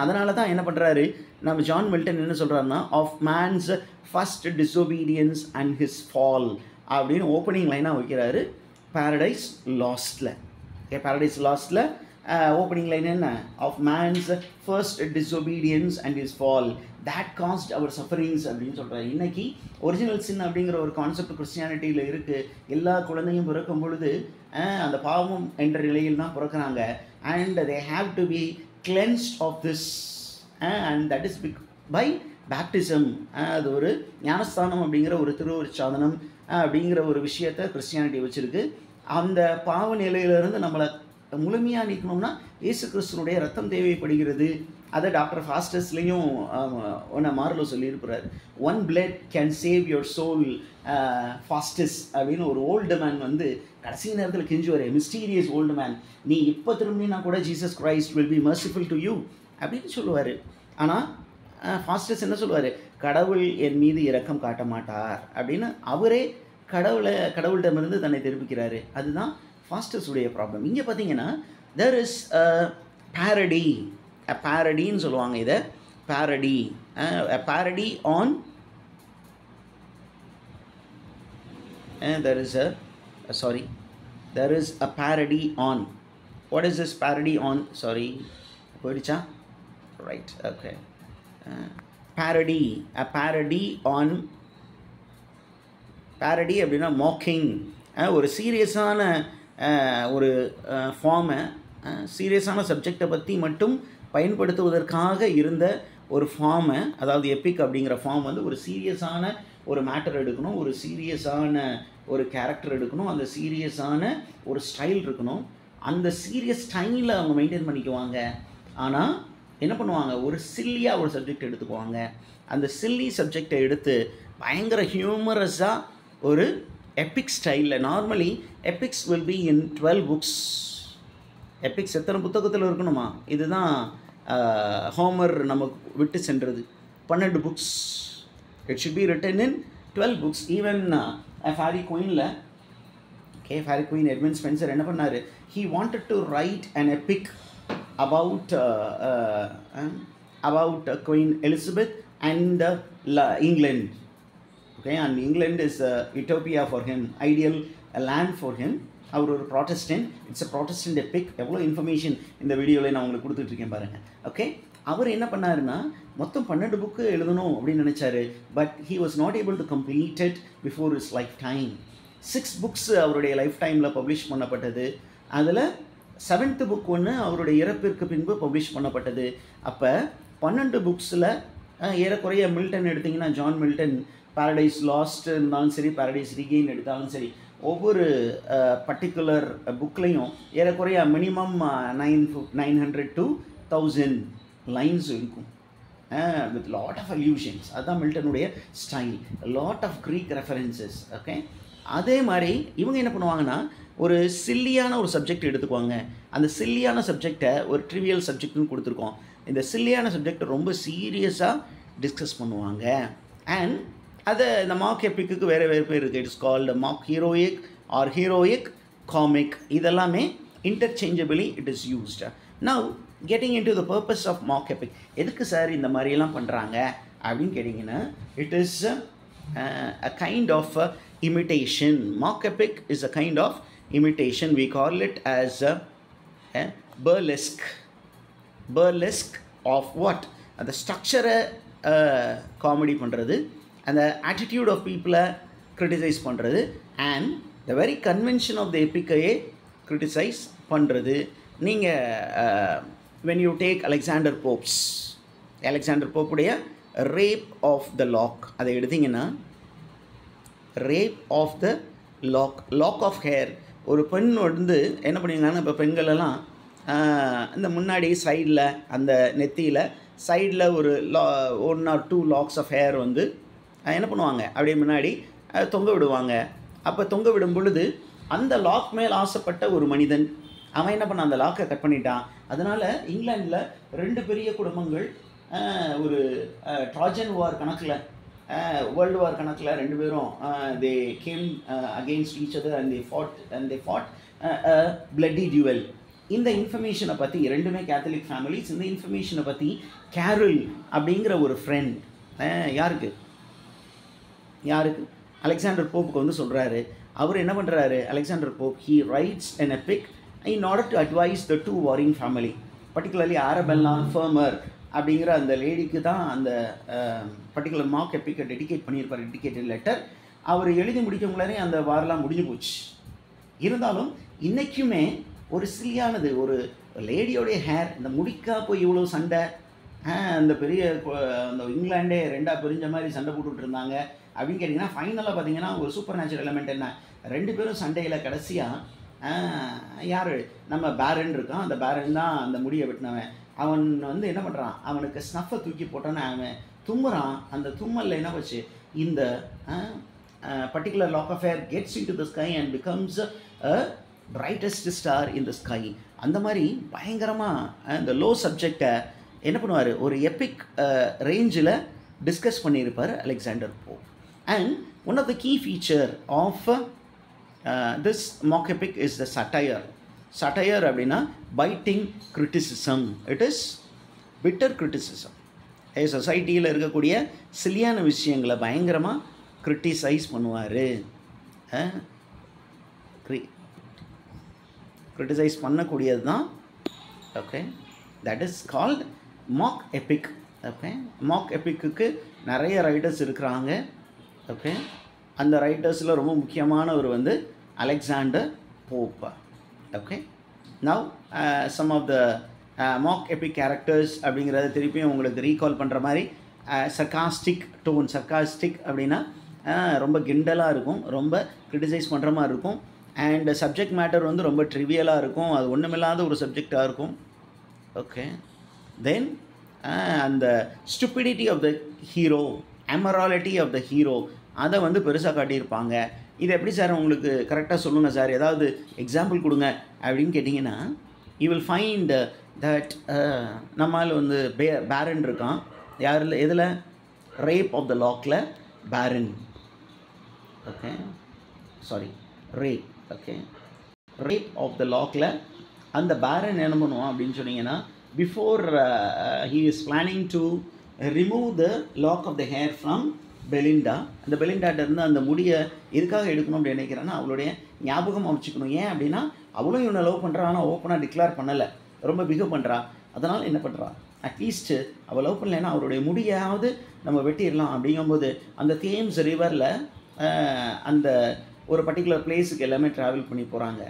அதனால தான் என்ன பண்ணுறாரு நம்ம ஜான் மில்டன் என்ன சொல்கிறாருன்னா, of man's first disobedience and his fall அப்படின்னு ஓப்பனிங் லைனாக வைக்கிறாரு பாரடைஸ் லாஸ்ட்டில். பாரடைஸ் லாஸ்ட்டில் ஓப்பனிங் லைன் என்ன, of man's first disobedience and his fall that cost our sufferings அப்படின்னு சொல்கிறார். இன்றைக்கி ஒரிஜினல் சின் அப்படிங்கிற ஒரு கான்செப்ட் கிறிஸ்டியானிட்டியில் இருக்குது. எல்லா குழந்தையும் பிறக்கும் பொழுது அந்த பாவம் என்ற நிலையில் தான் பிறக்கிறாங்க. And they have to be cleansed of this and that is by baptism. அது ஒரு ஞானஸ்தானம் அப்படிங்கிற ஒரு திருவுற்சாதனம் அப்படிங்கிற ஒரு விஷயத்தை கிறிஸ்டியானிட்டி வச்சுருக்கு. அந்த பாவ நிலையிலிருந்து நம்மளை முழுமையாக நீக்கணும்னா இயேசு கிறிஸ்துனுடைய ரத்தம் தேவைப்படுகிறது. அதை டாக்டர் ஃபாஸ்டஸ்லேயும் ஒன்று மார்லோ சொல்லியிருக்கிறார். One blood can save your soul Faustus அப்படின்னு ஒரு ஓல்டு மேன் வந்து கடைசி நேரத்தில் கெஞ்சுவார், மிஸ்டீரியஸ் ஓல்டு மேன், நீ இப்போ திரும்பினா கூட Jesus Christ will be merciful to you அப்படின்னு சொல்லுவார். ஆனால் ஃபாஸ்டஸ் என்ன சொல்லுவார், கடவுள் என் மீது இரக்கம் காட்ட மாட்டார் அப்படின்னு அவரே கடவுள்கிட்டமிருந்து தன்னை தெரிவிக்கிறாரு. அதுதான் ஃபாஸ்டஸுடைய ப்ராப்ளம். இங்கே பார்த்தீங்கன்னா there is a parody, a parodyன்னு சொல்லுவாங்க இதை, parody, a parody on, there is a parody on. What is this parody on? Sorry, போயிடுச்சா? Right, okay. Parody, a parody on, parody அப்படின்னா mocking, ஒரு சீரியஸான ஒரு ஃபார்மை, சீரியஸான சப்ஜெக்டை பற்றி மட்டும் பயன்படுத்துவதற்காக இருந்த ஒரு ஃபார்மை, அதாவது எபிக் அப்படிங்கிற ஃபார்ம் வந்து ஒரு சீரியஸான ஒரு மேட்டர் எடுக்கணும், ஒரு சீரியஸான ஒரு கேரக்டர் எடுக்கணும், அந்த சீரியஸான ஒரு ஸ்டைல் இருக்கணும். அந்த சீரியஸ் ஸ்டைலில் அவங்க மெயின்டைன் பண்ணிக்குவாங்க. ஆனால் என்ன பண்ணுவாங்க, ஒரு சில்லியாக ஒரு சப்ஜெக்ட் எடுத்துக்குவாங்க. அந்த சில்லி சப்ஜெக்டை எடுத்து பயங்கர ஹியூமரஸாக ஒரு எபிக் ஸ்டைலில், normally epics will be in 12 books. Epics எத்தனை புத்தகத்தில் இருக்கணுமா? இதுதான் ஹோமர் நமக்கு விட்டு சென்றது, 12 books. It should be written in 12 books. Even Faerie குயினில் ஃபேரி குயின் எட்மண்ட் ஸ்பென்சர் என்ன பண்ணார், he wanted to write an epic about Queen Elizabeth and England. Okay, and England is utopia for him, ideal land for him. அவர் ஒரு Protestant, it's a Protestant Epic. எவ்வளோ information இந்த வீடியோவில் நான் உங்களுக்கு கொடுத்துட்ருக்கேன் பாருங்கள். ஓகே, அவர் என்ன பண்ணாருன்னா மொத்தம் 12 புக்கு எழுதணும் அப்படின்னு நினச்சாரு. But he was not able to complete it before his lifetime. 6 books அவருடைய லைஃப் டைமில் பப்ளிஷ் பண்ணப்பட்டது. அதில் 7th book ஒன்று அவருடைய இறப்பிற்கு பின்பு பப்ளிஷ் பண்ணப்பட்டது. அப்போ 12 booksல ஏறக்குறைய மில்டன் எடுத்திங்கன்னா, ஜான் மில்டன் பாரடைஸ் லாஸ்ட் இருந்தாலும் சரி, பாரடைஸ் ரீகெயின் எடுத்தாலும் சரி, ஒவ்வொரு பர்டிகுலர் புக்லேயும் ஏறக்குறைய மினிமம் 900 to 1000 லைன்ஸ் இருக்கும், வித் லாட் ஆஃப் அல்யூஷன்ஸ். அதுதான் மில்டனுடைய style, lot of Greek references. Okay, அதே மாதிரி இவங்க என்ன பண்ணுவாங்கன்னா, ஒரு சில்லியான ஒரு சப்ஜெக்ட் எடுத்துக்குவாங்க. அந்த சில்லியான சப்ஜெக்டை ஒரு ட்ரிவியல் சப்ஜெக்ட்னு கொடுத்துருக்கோம். இந்த சில்லியான சப்ஜெக்டை ரொம்ப சீரியஸாக டிஸ்கஸ் பண்ணுவாங்க. அண்ட் அதை இந்த மார்க் எப்பிக்கு வேறு பேர் இருக்குது. It's called mock heroic or heroic comic. இதெல்லாமே interchangeably it is used. Now getting into the purpose of mock epic. எதுக்கு சார் இந்த மாதிரியெல்லாம் பண்ணுறாங்க அப்படின்னு கேட்டிங்கன்னா, it is a kind of imitation. Mock epic is a kind of imitation. We call it as a burlesque. Burlesque of what? அந்த ஸ்ட்ரக்சரை comedy பண்ணுறது, அந்த ஆட்டிடியூட் ஆஃப் பீப்புளை கிரிட்டிசைஸ் பண்ணுறது, and the very convention of the எப்பிக்கையே criticise பண்ணுறது. நீங்கள் when you take Alexander Pope's rape of the lock அதை எடுத்தீங்கன்னா, rape of the lock of hair. ஒரு பெண் வந்து என்ன பண்ணுவீங்கன்னா, இப்போ பெண்களெல்லாம் இந்த முன்னாடி சைடில் அந்த நெத்தியில் சைடில் ஒரு 1 or 2 லாக்ஸ் ஆஃப் ஹேர் வந்து என்ன பண்ணுவாங்க, அப்படியே முன்னாடி தொங்க விடுவாங்க. அப்போ தொங்க விடும் பொழுது அந்த லாக் மேல் ஆசைப்பட்ட ஒரு மனிதன் அவன் என்ன பண்ண, அந்த லாக்கை கட் பண்ணிட்டான். அதனால் இங்கிலாண்டில் 2 பெரிய குடும்பங்கள் ஒரு ட்ராஜன் வார் கணக்கில், வேர்ல்டு வார் கணக்கில் 2 பேரும் they came against each other and they fought bloody duel. இந்த இன்ஃபர்மேஷனை பற்றி, 2மே கேத்தலிக் ஃபேமிலிஸ், இந்த இன்ஃபர்மேஷனை பற்றி கேரல் அப்படிங்கிற ஒரு ஃப்ரெண்ட் யாருக்கு அலெக்சாண்டர் போப்புக்கு வந்து சொல்கிறாரு. அவர் என்ன பண்ணுறாரு, Alexander Pope, he writes an epic in order to advise the 2 warring family, particularly Arabella Fermor அப்படிங்கிற அந்த லேடிக்கு தான் அந்த பர்டிகுலர் மார்க் எப்பிக்கை டெடிகேட் பண்ணியிருப்பார், டெடிகேட்டட் லெட்டர். அவர் எழுதி முடிக்கவங்களே அந்த வாரெலாம் முடிஞ்சு போச்சு. இருந்தாலும் இன்றைக்குமே ஒரு சிலியானது, ஒரு லேடியோடைய ஹேர், இந்த முடிக்கா போய் இவ்வளோ சண்டை, அந்த பெரிய அந்த இங்கிலாண்டே 2ஆக பிரிஞ்ச மாதிரி சண்டை போட்டுக்கிட்டு இருந்தாங்க அப்படின்னு கேட்டிங்கன்னா, ஃபைனலாக பார்த்தீங்கன்னா ஒரு சூப்பர் நேச்சுரல் எலமெண்ட் என்ன, 2 பேரும் சண்டையில் கடைசியாக யார், நம்ம பேரன் இருக்கான், அந்த பேரன் தான் அந்த முடியை வெட்டினவன். அவன் வந்து என்ன பண்ணுறான், அவனுக்கு ஸ்னஃபை தூக்கி போட்டான்னு அவன் தும்முறான். அந்த தும்மலில் என்ன வச்சு இந்த particular lock of hair gets into the sky and becomes a brightest star in the sky. அந்த மாதிரி பயங்கரமாக இந்த லோ சப்ஜெக்டை என்ன பண்ணுவார், ஒரு எப்பிக் ரேஞ்சில் டிஸ்கஸ் பண்ணியிருப்பார் Alexander Pope. And one of the key feature of this mock epic is the satire. Satire அப்படின்னா biting criticism. It is bitter criticism. சொசைட்டியில் இருக்கக்கூடிய சிலியான விஷயங்களை பயங்கரமாக கிரிட்டிசைஸ் பண்ணுவார். கிரிட்டிசைஸ் பண்ணக்கூடியது தான். Okay, that is called mock epic. Okay, mock எபிக்கு நிறைய ரைட்டர்ஸ் இருக்கிறாங்க. ஓகே, அந்த ரைட்டர்ஸில் ரொம்ப முக்கியமானவர் வந்து Alexander Pope. Okay, now some of the mock epic characters அப்படிங்கிறத திருப்பியும் உங்களுக்கு ரீகால் பண்ணுற மாதிரி, சர்காஸ்டிக் டோன். சர்காஸ்டிக் அப்படின்னா ரொம்ப கிண்டலாக இருக்கும், ரொம்ப கிரிட்டிசைஸ் பண்ணுற மாதிரி இருக்கும். அண்ட் சப்ஜெக்ட் மேட்டர் வந்து ரொம்ப ட்ரிவியலாக இருக்கும், அது ஒன்றுமில்லாத ஒரு சப்ஜெக்டாக இருக்கும். ஓகே, தென் அந்த stupidity of the hero, amorality of the hero, அதை வந்து பெருசாக காட்டியிருப்பாங்க. இது எப்படி சார் உங்களுக்கு கரெக்டாக சொல்லுங்கள் சார், ஏதாவது எக்ஸாம்பிள் கொடுங்க அப்படின்னு கேட்டிங்கன்னா, யூ வில் ஃபைண்ட் தட் நம்மால் வந்து பேரன் இருக்கான். யாரில், எதில், ரேப் ஆஃப் த லாக்கில் baron. Okay, sorry, rape. Okay, rape of the லாக்கில் அந்த பேரன் என்ன பண்ணுவான் அப்படின்னு சொன்னீங்கன்னா, before he is planning to remove the lock of the hair from Belinda. அந்த பெலிண்டாட்டிருந்து அந்த முடியை எதுக்காக எடுக்கணும் அப்படின்னு நினைக்கிறான்னா, அவளுடைய ஞாபகம் வச்சுக்கணும். ஏன் அப்படின்னா, அவளும் இவனை லவ் பண்ணுறா, ஆனால் ஓப்பனாக டிக்ளேர் பண்ணலை, ரொம்ப பிகவ் பண்ணுறா. அதனால் என்ன பண்ணுறா, அட்லீஸ்ட்டு அவள் லவ் பண்ணலைன்னா அவருடைய முடியாவது நம்ம வெட்டிடலாம். அப்படிங்கும்போது அந்த தேம்ஸ் ரிவரில் அந்த ஒரு பர்டிகுலர் பிளேஸுக்கு எல்லாமே ட்ராவல் பண்ணி போகிறாங்க.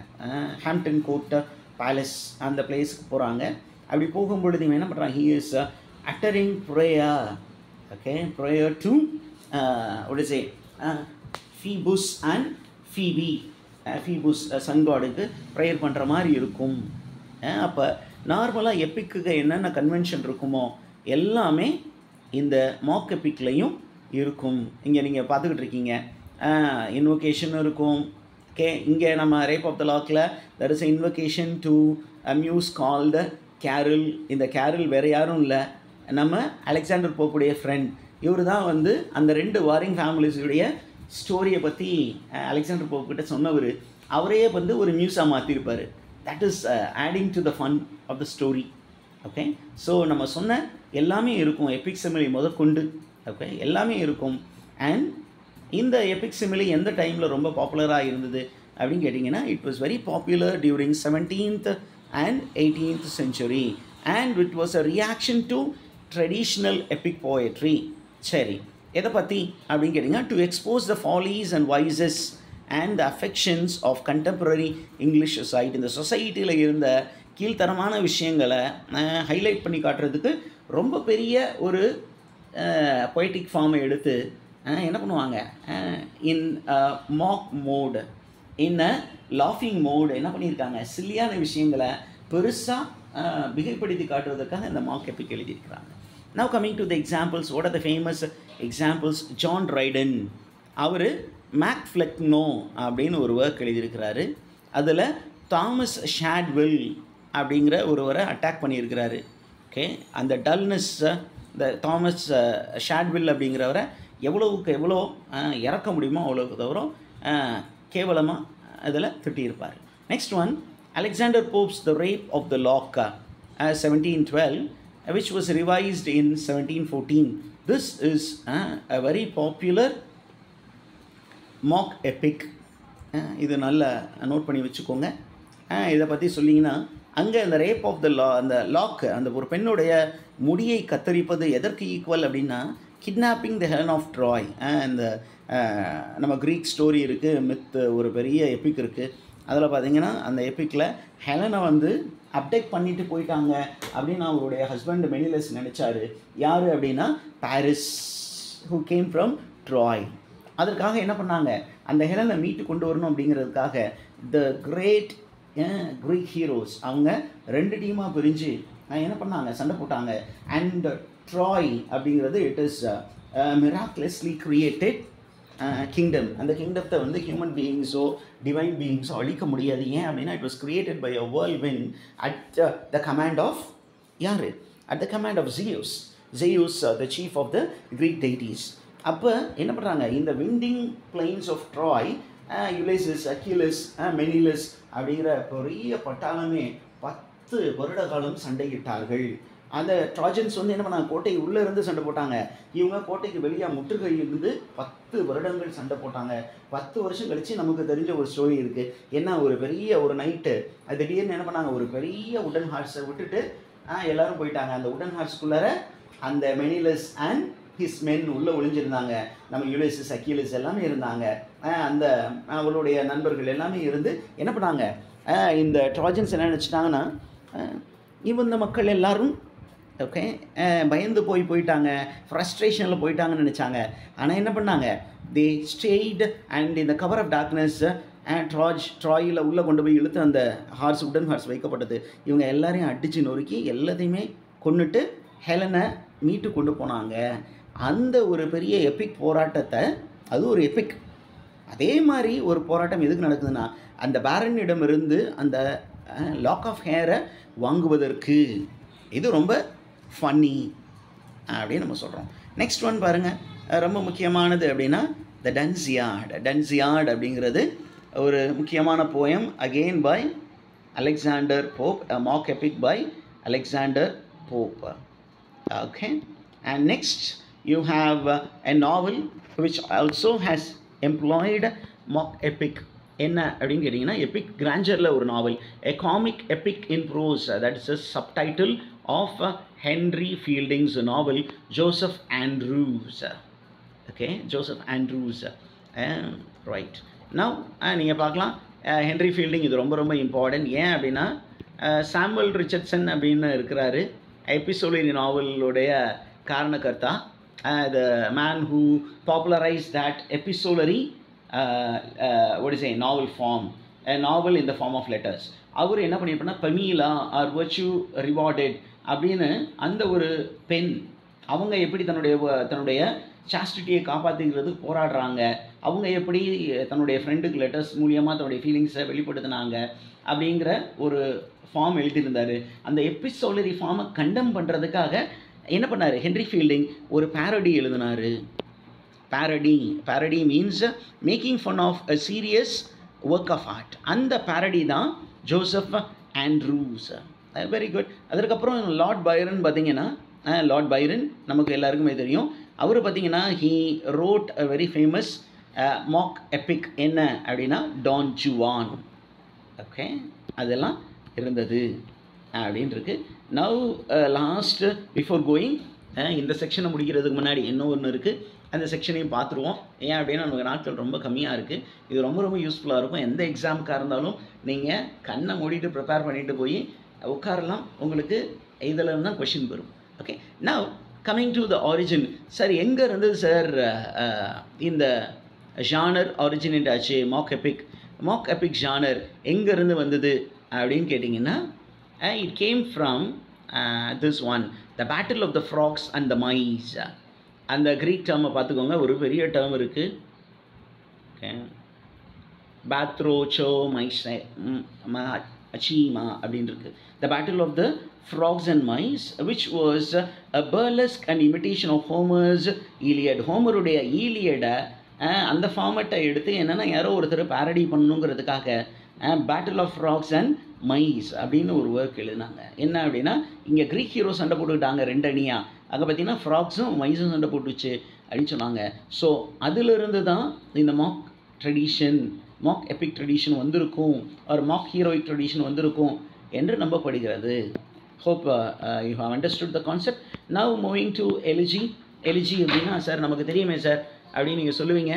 ஹாம்ப்டன் கோர்ட் பேலஸ் அந்த பிளேஸுக்கு போகிறாங்க. அப்படி போகும்பொழுது இவன் என்ன பண்ணுறான், he is uttering prayer. Okay, prayer to what is it, Phoebus and Phoebe. Phoebus sun காடுக்கு ப்ரேயர் பண்ணுற மாதிரி இருக்கும். அப்போ நார்மலாக எப்பிக்கு என்னென்ன கன்வென்ஷன் இருக்குமோ எல்லாமே இந்த மாக் எப்பிக்லையும் இருக்கும். இங்கே நீங்கள் பார்த்துக்கிட்டு இருக்கீங்க, இன்வொகேஷன் இருக்கும். ஓகே, இங்கே நம்ம ரேப் ஆஃப் த லாக்கில் that is invocation to a muse called Caryl. இந்த கேரல் வேறு யாரும் இல்லை, நம்ம அலெக்சாண்டர் போப்புடைய ஃப்ரெண்ட். இவர் தான் வந்து அந்த 2 வாரிங் ஃபேமிலிஸுடைய ஸ்டோரியை பற்றி அலெக்சாண்டர் போப்புக்கிட்ட சொன்னவர். அவரே வந்து ஒரு மியூஸாக மாற்றிருப்பார். That is adding to the fun of the story. Okay, so நம்ம சொன்ன எல்லாமே இருக்கும், எபிக் செமிலி முதற்கொண்டு. ஓகே, எல்லாமே இருக்கும். அண்ட் இந்த எபிக் சிமிலி எந்த டைமில் ரொம்ப பாப்புலராக இருந்தது அப்படின்னு கேட்டிங்கன்னா, it was very popular during 17th and 18th century and it was a reaction to traditional epic poetry. சரி, எதை பற்றி அப்படின்னு கேட்டிங்கன்னா, to expose the follies and vices and the affections of contemporary English society. இந்த சொசைட்டியில் இருந்த கீழ்த்தரமான விஷயங்களை ஹைலைட் பண்ணி காட்டுறதுக்கு ரொம்ப பெரிய ஒரு பொய்டிக் ஃபார்மை எடுத்து என்ன பண்ணுவாங்க, இன் மாக் மோடு, இன் அ லாஃபிங் மோடு என்ன பண்ணியிருக்காங்க, சில்லியான விஷயங்களை பெருசாக மிகைப்படுத்தி காட்டுவதற்காக இந்த மாக் எபிக் எழுதியிருக்கிறாங்க. Now coming to the examples, what are the famous examples? John Dryden, our make Flecknoe அப்படின்னு ஒரு ஒர்க் எழுதியிருக்கிறாரு. அதில் தாமஸ் ஷாட்வெல் அப்படிங்கிற ஒருவரை அட்டாக் பண்ணியிருக்கிறாரு. ஓகே, அந்த டல்னஸ், இந்த தாமஸ் ஷாட்வெல் அப்படிங்கிறவரை எவ்வளவுக்கு எவ்வளோ இறக்க முடியுமோ அவ்வளோக்கு தவிர கேவலமாக அதில் திட்டியிருப்பார். Next one, Alexander Pope's The Rape of the Lock, 1712, which was revised in 1714. This is a very popular mock epic. இது நல்ல நோட் பண்ணி வச்சுக்கோங்க. இதை பற்றி சொல்லிங்கன்னா, அங்கே அந்த ரேப் ஆஃப் த அந்த லாக், அந்த ஒரு பெண்ணுடைய முடியை கத்தரிப்பது எதற்கு ஈக்குவல் அப்படின்னா, kidnapping the Helen of Troy. இந்த நம்ம க்ரீக் ஸ்டோரி இருக்குது, மித் ஒரு பெரிய எபிக் இருக்குது. அதில் பார்த்தீங்கன்னா அந்த எப்பிக்கில் ஹெலனை வந்து அப்டேக் பண்ணிட்டு போயிட்டாங்க அப்படின்னு அவருடைய ஹஸ்பண்ட் மெனிலஸ் நினச்சாரு. யார் அப்படின்னா Paris, who came from Troy. அதற்காக என்ன பண்ணாங்க, அந்த ஹெலனை மீட்டு கொண்டு வரணும் அப்படிங்கிறதுக்காக த கிரேட் க்ரீக் ஹீரோஸ் அவங்க 2 டீமாக பிரிஞ்சு என்ன பண்ணாங்க, சண்டை போட்டாங்க. அண்ட் ட்ராய் அப்படிங்கிறது it is miraculously created kingdom. அந்த கிங்டத்தை வந்து ஹியூமன் பீயிங்ஸோ டிவைன் பீயிங்ஸோ அழிக்க முடியாது. ஏன் அப்படின்னா, it was created by a whirlwind at the command of யார், at the command of Zeus. Zeus the chief of the Greek deities. அப்போ என்ன பண்ணுறாங்க, இந்த winding plains of Troy, Ulysses, Achilles, Menelaus அப்படிங்கிற பெரிய பட்டாளமே 10 வருட காலம் சண்டையிட்டார்கள். அந்த ட்ராஜன்ஸ் வந்து என்ன பண்ணாங்க, கோட்டை உள்ளே இருந்து சண்டை போட்டாங்க. இவங்க கோட்டைக்கு வெளியே முற்றுகை இருந்து 10 வருடங்கள் சண்டை போட்டாங்க. 10 வருஷம் கழித்து நமக்கு தெரிஞ்ச ஒரு ஸ்டோரி இருக்குது. என்ன, ஒரு பெரிய ஒரு நைட்டு திடீர்னு என்ன பண்ணாங்க, ஒரு பெரிய உடன் ஹார்ஸை விட்டுட்டு எல்லோரும் போயிட்டாங்க. அந்த உடன் ஹார்ஸ்குள்ளார அந்த மெனிலஸ் அண்ட் ஹிஸ் மென் உள்ளே ஒளிஞ்சிருந்தாங்க. நம்ம யுலைசிஸ், அக்கிலஸ் எல்லாமே இருந்தாங்க. அந்த அவளுடைய நண்பர்கள் எல்லாமே இருந்து என்ன பண்ணாங்க, இந்த ட்ராஜன்ஸ் என்ன நினச்சிட்டாங்கன்னா, இந்த மக்கள் எல்லாரும் ஓகே பயந்து போயிட்டாங்க, ஃப்ரஸ்ட்ரேஷனில் போயிட்டாங்கன்னு நினச்சாங்க. ஆனால் என்ன பண்ணாங்க, தே ஸ்டேய்ட் அண்ட் இந்த கவர் ஆஃப் டார்க்னஸ் ட்ராயில் உள்ளே கொண்டு போய் இழுத்து அந்த ஹார்ஸ், உடன் ஹார்ஸ் வைக்கப்பட்டது. இவங்க எல்லாரையும் அடித்து நொறுக்கி எல்லாத்தையுமே கொண்டுட்டு ஹெலனை மீட்டு கொண்டு போனாங்க. அந்த ஒரு பெரிய எபிக் போராட்டத்தை, அது ஒரு எபிக். அதே மாதிரி ஒரு போராட்டம் எதுக்கு நடக்குதுன்னா, அந்த பேரனிடமிருந்து அந்த லாக் ஆஃப் ஹேரை வாங்குவதற்கு. இது ரொம்ப ஃபன்னி அப்படின்னு நம்ம சொல்கிறோம். நெக்ஸ்ட் ஒன் பாருங்கள், ரொம்ப முக்கியமானது அப்படின்னா த டன்சியார்ட். டன்சியார்ட் அப்படிங்கிறது ஒரு முக்கியமான poem, again by Alexander Pope, mock epic by Alexander Pope. Okay, and next you have a novel which also has employed mock epic. என்ன அப்படின்னு கேட்டிங்கன்னா, எபிக் கிராண்டரில் ஒரு நாவல், a comic epic in prose, that is a subtitle of Henry Fielding's novel Joseph Andrews. Okay, Joseph Andrews. Right now நீங்கள் பார்க்கலாம், Henry fielding இது ரொம்ப ரொம்ப important. ஏன் அப்படின்னா, சாமுவல் ரிச்சர்ட்சன் அப்படின்னு இருக்கிறாரு, எபிசோலரி நாவலுடைய காரணக்கர்த்தா, the man who popularized that epistolary what is a novel form, a novel in the form of letters. அவர் என்ன பண்ணியிருப்பாருன்னா, பமீலா ஆர் வர்ச்சு ரிவார்டட் அப்படின்னு அந்த ஒரு பெண், அவங்க எப்படி தன்னுடைய சாஸ்டிட்டியை காப்பாற்றிக்கிறது போராடுறாங்க, அவங்க எப்படி தன்னுடைய ஃப்ரெண்டுக்கு லெட்டர்ஸ் மூலியமாக தன்னுடைய ஃபீலிங்ஸை வெளிப்படுத்தினாங்க அப்படிங்கிற ஒரு ஃபார்ம் எழுதியிருந்தார். அந்த எபிசோலரி ஃபார்மை கண்டம் பண்ணுறதுக்காக என்ன பண்ணார், ஹென்ரி ஃபீல்டிங் ஒரு பேரடி எழுதினார். Parody means making fun of a serious work of art. அந்த பேரடி தான் ஜோசப் ஆண்ட்ரூஸ். Very good. அதற்கப்புறம் லார்ட் பைரன் பார்த்திங்கன்னா, லார்ட் பைரன் நமக்கு எல்லாருக்குமே தெரியும். அவர் பார்த்திங்கன்னா, he wrote a very famous mock epic என்ன அப்படின்னா டான் ஜுவான். ஓகே, அதெல்லாம் இருந்தது அப்படின்னு இருக்கு. நவ் லாஸ்ட் பிஃபோர் கோயிங் இந்த செக்ஷனை முடிக்கிறதுக்கு முன்னாடி இன்னும் ஒன்று இருக்குது, அந்த செக்ஷனையும் பார்த்துருவோம். ஏன் அப்படின்னா நமக்கு நாட்கள் ரொம்ப கம்மியாக இருக்குது. இது ரொம்ப ரொம்ப யூஸ்ஃபுல்லாக இருக்கும். எந்த எக்ஸாமுக்காக இருந்தாலும் நீங்கள் கண்ணை மூடிட்டு ப்ரிப்பேர் பண்ணிட்டு போய் உட்காரலாம். உங்களுக்கு இதில் இருந்தால் கொஷின் வரும். Okay, now coming to the origin. Sir எங்கே இருந்தது சார் இந்த ஜானர் ஆரிஜினேட் ஆச்சு? மாக் எபிக் ஜானர் எங்கேருந்து வந்தது அப்படின்னு கேட்டிங்கன்னா, it came from this one, the battle of the frogs and the mice. அந்த க்ரீக் டேர்மை பார்த்துக்கோங்க, ஒரு பெரிய டேர்ம் இருக்குது. ஓகே, பேத்ரோச்சோ மைசை அச்சீமா அப்படின்னு இருக்குது. The battle of the frogs and mice, which was a burlesque and imitation of Homer's Iliad. ஹோமருடைய ஈலியடை அந்த ஃபார்மேட்டை எடுத்து என்னென்னா யாரோ ஒருத்தர் பேரடி பண்ணணுங்கிறதுக்காக battle of frogs and mice அப்படின்னு ஒரு ஒர்க் எழுதினாங்க. என்ன அப்படின்னா, இங்கே க்ரீக் ஹீரோ சண்டை போட்டுக்கிட்டாங்க 2 அணியாக, அங்கே பார்த்தீங்கன்னா ஃப்ராக்ஸும் மைஸும் சண்டை போட்டுச்சு அப்படின்னு சொன்னாங்க. ஸோ அதிலிருந்து தான் இந்த mock tradition, mock epic tradition வந்திருக்கும், ஒரு மாக் ஹீரோயிக் ட்ரெடிஷன் வந்திருக்கும் என்று நம்பப்படுகிறது. Hope you have understood the concept. Now moving to elegy. Elegy அப்படின்னா சார் நமக்கு தெரியுமே சார் அப்படின்னு நீங்கள் சொல்லுவீங்க.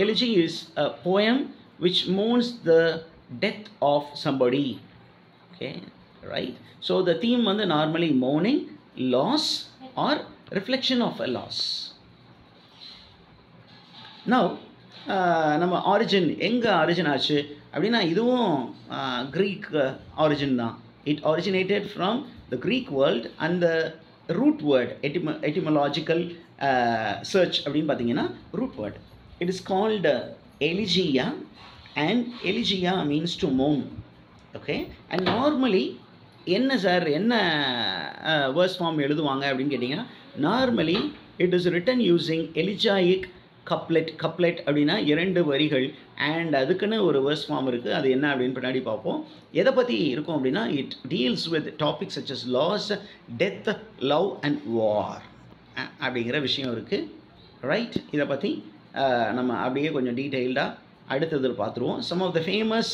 Elegy is a poem which mourns the death of somebody. Okay, right? So the theme வந்து normally mourning, loss or reflection of a loss. Now நம்ம origin எங்கே origin ஆச்சு அப்படின்னா, இதுவும் க்ரீக் ஆரிஜின் தான். It originated from the Greek world and the root word etymological search அப்படின்னு பார்த்தீங்கன்னா root word. It is called elegia. And elegia means to mourn. Okay, and normally என்ன sir என்ன verse form எழுதுவாங்க அப்படின்னு கேட்டிங்கன்னா, normally it is written using elegiac couplet அப்படின்னா 2 வரிகள். And அதுக்குன்னு ஒரு வேர்ஸ் ஃபார்ம் இருக்குது, அது என்ன அப்படின்னு பின்னாடி பார்ப்போம். எதை பற்றி இருக்கும் அப்படின்னா, it deals with topics such as loss, death, love and war அப்படிங்கிற விஷயம் இருக்குது. ரைட், இதை பற்றி நம்ம அப்படியே கொஞ்சம் டீட்டெயில்டாக அடுத்ததில் பார்த்துருவோம். Some of the famous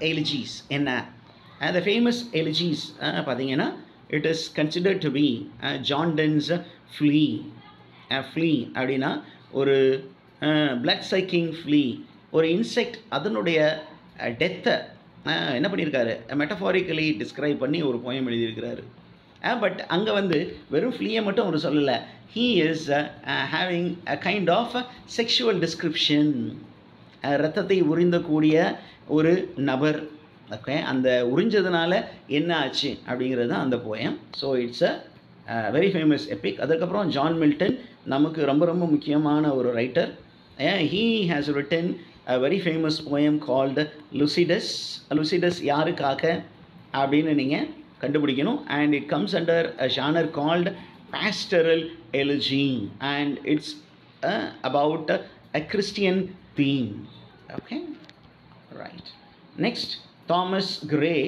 elegies என்ன? த ஃபேமஸ் எலிஜீஸ் பார்த்தீங்கன்னா, it is considered to be John Donne's Flea. Flea அப்படின்னா ஒரு பிளட் சைக்கிங் ஃப்ளீ, ஒரு இன்செக்ட், அதனுடைய டெத்தை என்ன பண்ணியிருக்காரு, மெட்டஃபாரிக்கலி டிஸ்கிரைப் பண்ணி ஒரு போயம் எழுதியிருக்கிறாரு. பட் அங்கே வந்து வெறும் ஃப்ளீயை மட்டும் அவர் சொல்லலை. He is having a kind of sexual description. ரத்தத்தை உறிந்தக்கூடிய ஒரு நபர். ஓகே, அந்த உறிஞ்சதுனால என்ன ஆச்சு அப்படிங்கிறது தான் அந்த poem. So it's a very famous epic. அதுக்கப்புறம் ஜான் மில்டன் நமக்கு ரொம்ப ரொம்ப முக்கியமான ஒரு writer. He has written a very famous poem called Lycidas. Lycidas யாருக்காக அப்படின்னு நீங்கள் கண்டுபிடிக்கணும். And it comes under a genre called pastoral elegy, and it's about a Christian theme. Okay, right. Next, Thomas Gray,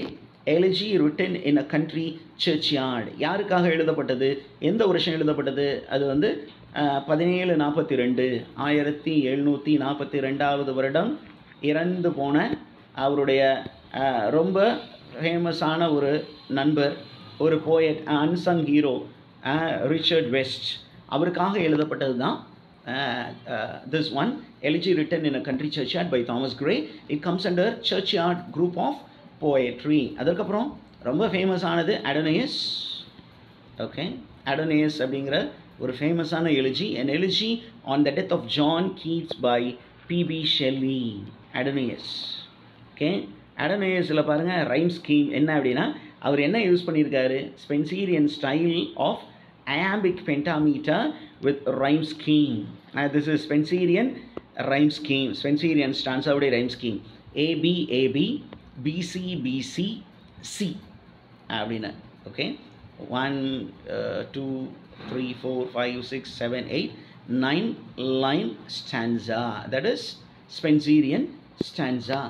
elegy written in a country churchyard. யாருக்காக எழுதப்பட்டது, எந்த வருஷம் எழுதப்பட்டது? அது வந்து 1742, 1742 வருடம் இறந்து போன அவருடைய ரொம்ப ஃபேமஸான ஒரு நண்பர், ஒரு poet, unsung hero Richard west, அவருக்காக எழுதப்பட்டது தான் this one, elegy written in a country churchyard by Thomas Gray. It comes under churchyard group of poetry. அதுக்கப்புறம் ரொம்ப ஃபேமஸ் ஆனது அடோனியஸ். ஓகே, அடோனியஸ் அப்படிங்கிற ஒரு ஃபேமஸான எலிஜி, an elegy on the death of John Keats by P.B. Shelley. Adonais. Okay, அடோனியஸில் பாருங்கள் rhyme scheme என்ன அப்படின்னா, அவர் என்ன யூஸ் பண்ணியிருக்காரு, Spenserian style of iambic pentameter with rhyme scheme. This is Spencerian rhyme scheme. Spencerian stanza உடைய rhyme scheme. AB AB BC BC C அப்படின்னா. Okay, 1 2 3 4 5 6 7 8 9 line stanza. That is Spencerian stanza.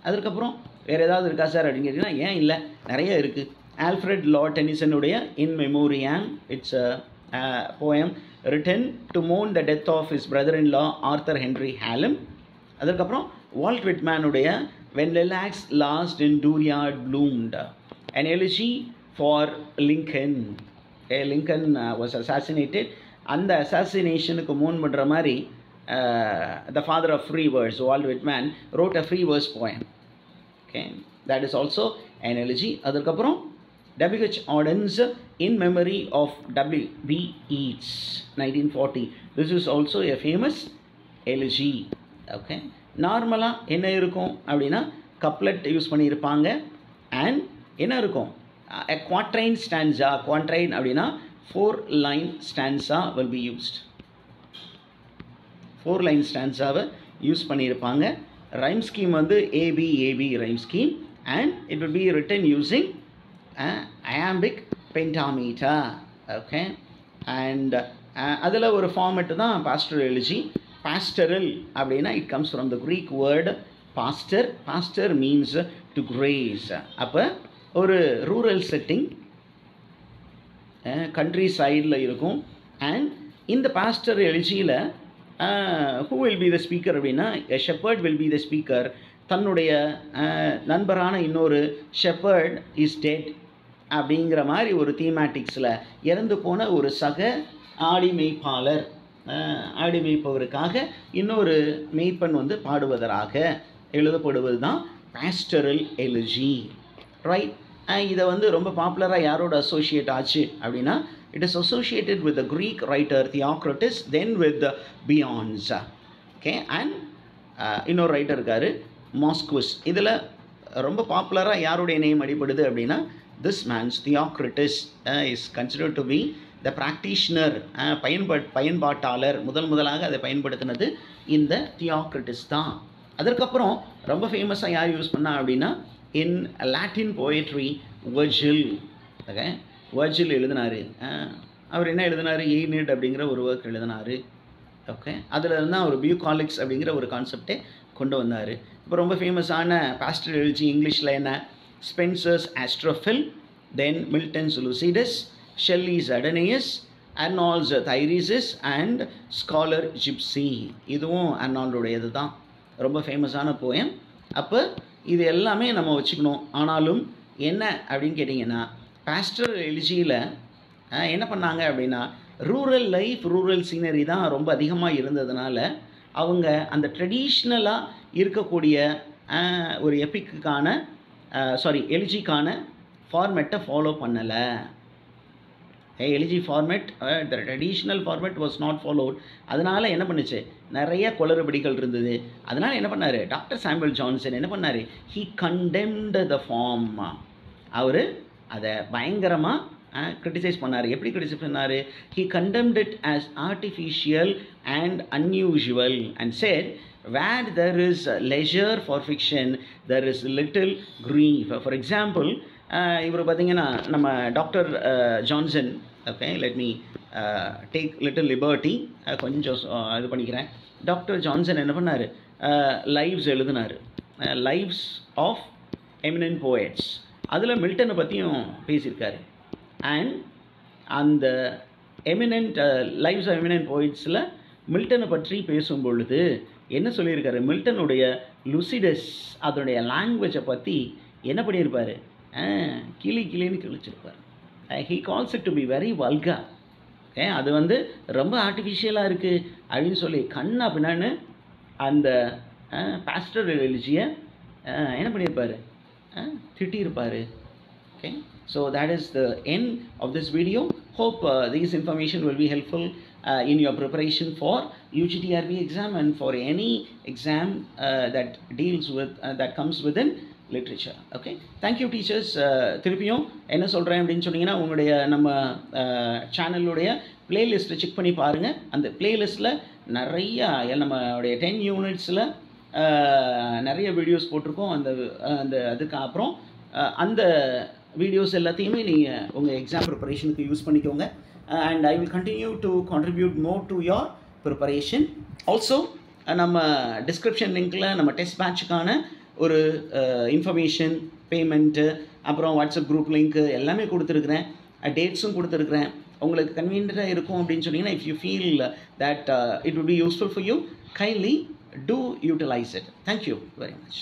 அதுக்கப்புறம் வேறு ஏதாவது இருக்கா சார் அப்படின்னு கேட்டிங்கன்னா, ஏன் இல்லை, நிறைய இருக்குது. ஆல்ஃப்ரெட் லார்ட் டெனிசனுடைய In Memoriam, it's poem written to mourn the death of his brother-in-law Arthur Henry Hallam. அதுக்கப்புறம் Walt விட்மேனுடைய When Lilacs Last in Dooryard Bloomed, an elegy for Lincoln. Lincoln was assassinated. அந்த அசாசினேஷனுக்கு Moon பண்ணுற மாதிரி the father of free verse, Walt Whitman, wrote a free verse poem. Okay, that is also an elegy. அதுக்கப்புறம் W.H. Audens in memory of W.B. Yeats, 1940. This is also a famous elegy. Okay, நார்மலாக என்ன இருக்கும் அப்படின்னா couplet use பண்ணியிருப்பாங்க and என்ன இருக்கும் a quatrain stanza. Quatrain அப்படின்னா 4 line stanza will be used. 4 line stanzaவை யூஸ் பண்ணியிருப்பாங்க. ரைம் ஸ்கீம் வந்து AB rhyme scheme and it will be written using iambic pentameter. Okay, and அதில் ஒரு ஃபார்மெட்டு தான் பாஸ்டரல் எலிஜி. பாஸ்டரல் அப்படின்னா it comes from the Greek word pastor means to graze. அப்போ ஒரு rural setting country சைடில் இருக்கும் அண்ட் இந்த pastor எலிஜியில் who will be the speaker அப்படின்னா a shepherd will be the speaker. தன்னுடைய நண்பரான இன்னொரு shepherd is dead அப்படிங்கிற மாதிரி ஒரு தீமேட்டிக்ஸில் இறந்து போன ஒரு சக ஆடி மேய்ப்பவருக்காக இன்னொரு மெய்ப்பெண் வந்து பாடுவதற்காக எழுதப்படுவது தான் பாஸ்டரல் எலிஜி. ரைட், இதை வந்து ரொம்ப பாப்புலராக யாரோட அசோசியேட் ஆச்சு அப்படின்னா it is associated with the Greek writer Theocritus, then with the Beons. Okay, and இன்னொரு ரைட்டர் இருக்கார் மாஸ்குஸ். இதில் ரொம்ப பாப்புலராக யாருடைய நேம் அடிப்படுது அப்படின்னா this man's Theocritus is considered to be the practitioner, பயன்பாட்டாளர். முதலாக அதை பயன்படுத்தினது இந்த Theocritus தான். அதற்கப்புறம் ரொம்ப ஃபேமஸாக யார் யூஸ் பண்ணா அப்படின்னா in Latin poetry Virgil. Okay, Virgil எழுதினார். அவர் என்ன எழுதினார்? எய்னிட் அப்படிங்கிற ஒரு ஒர்க் எழுதினார். ஓகே, அதில் இருந்தால் ஒரு பியூகாலிக்ஸ் அப்படிங்கிற ஒரு கான்செப்டே கொண்டு வந்தார். இப்போ ரொம்ப ஃபேமஸான பாஸ்டரல் எலிஜி இங்கிலீஷில் என்ன? Spenser's Astrophel, then Milton's Lycidas, Shelley's Adonais, Arnold's Thyrsis and scholar gipsy. இதுவும் அர்னால்டுடையது தான், ரொம்ப ஃபேமஸான போயம். அப்போ இது எல்லாமே நம்ம வச்சுக்கணும். ஆனாலும் என்ன அப்படின்னு கேட்டிங்கன்னா பாஸ்டரல் எலிஜியில் என்ன பண்ணாங்க அப்படின்னா ரூரல் லைஃப், ரூரல் சீனரி தான் ரொம்ப அதிகமாக இருந்ததுனால அவங்க அந்த ட்ரெடிஷ்னலாக இருக்கக்கூடிய ஒரு எபிக்குக்கான எலிஜிக்கான ஃபார்மேட்டை ஃபாலோ பண்ணலை. Elegy format, the traditional format was not followed. அதனால் என்ன பண்ணுச்சு, நிறைய குளறுபடிகள் இருந்தது. அதனால் என்ன பண்ணார் டாக்டர் சாமுவல் ஜான்சன் என்ன பண்ணார்? He condemned the form. அவர் அதை பயங்கரமாக கிரிட்டிசைஸ் பண்ணார். எப்படி கிரிட்டிசைஸ் பண்ணார்? He condemned it as artificial and unusual and said where there is leisure for fiction there is little grief. For example, இவர் பார்த்தீங்கன்னா நம்ம doctor Johnson, okay let me take little liberty, கொஞ்சம் இது பண்ணிக்கிறேன். Doctor Johnson என்ன பண்ணார்? Lives எழுதினார், lives of eminent poets. அதில் மில்டனை பற்றியும் பேசியிருக்காரு. அண்ட் அந்த எமினன்ட் லைவ்ஸ் ஆஃப் எமினன்ட் போயட்ஸில் மில்டனை பற்றி பேசும் பொழுது என்ன சொல்லியிருக்காரு? மில்டனுடைய லுசிடஸ் அதனுடைய லாங்குவேஜை பற்றி என்ன பண்ணியிருப்பார்? கிளின்னு கிழிச்சிருப்பார். He calls it to be very vulgar. அது வந்து ரொம்ப ஆர்டிஃபிஷியலாக இருக்குது அப்படின்னு சொல்லி கண்ணா பின்னான்னு அந்த பாஸ்டரல் எலிஜியை என்ன பண்ணியிருப்பார்? திட்டியிருப்பார். Okay, so that is the end of this video. Hope this information will be helpful in your preparation for UGTRB exam and for any exam that deals with that comes within literature. Okay, thank you teachers. திருப்பியும் என்ன சொல்கிறேன் அப்படின்னு சொன்னீங்கன்னா உங்களுடைய நம்ம சேனலுடைய பிளேலிஸ்ட்டை check பண்ணி பாருங்கள். அந்த பிளேலிஸ்ட்டில் நிறையா நம்மளுடைய 10 யூனிட்ஸில் நிறைய வீடியோஸ் போட்டிருக்கோம். அந்த அதுக்கு அப்புறம் அந்த வீடியோஸ் எல்லாத்தையுமே நீங்கள் உங்கள் எக்ஸாம் ப்ரிப்பரேஷனுக்கு யூஸ் பண்ணிக்கோங்க. and I will continue to contribute more to your preparation. Also நம்ம டிஸ்கிரிப்ஷன் லிங்க்கில் நம்ம டெஸ்ட் பேட்சுக்கான ஒரு இன்ஃபர்மேஷன், பேமெண்ட்டு, அப்புறம் வாட்ஸ்அப் குரூப் லிங்க்கு எல்லாமே கொடுத்துருக்குறேன். டேட்ஸும் கொடுத்துருக்குறேன். உங்களுக்கு கன்வீனியண்ட்டாக இருக்கும் அப்படின்னு சொன்னீங்கன்னா, if you feel that it would be useful for you, kindly do utilize it. Thank you very much.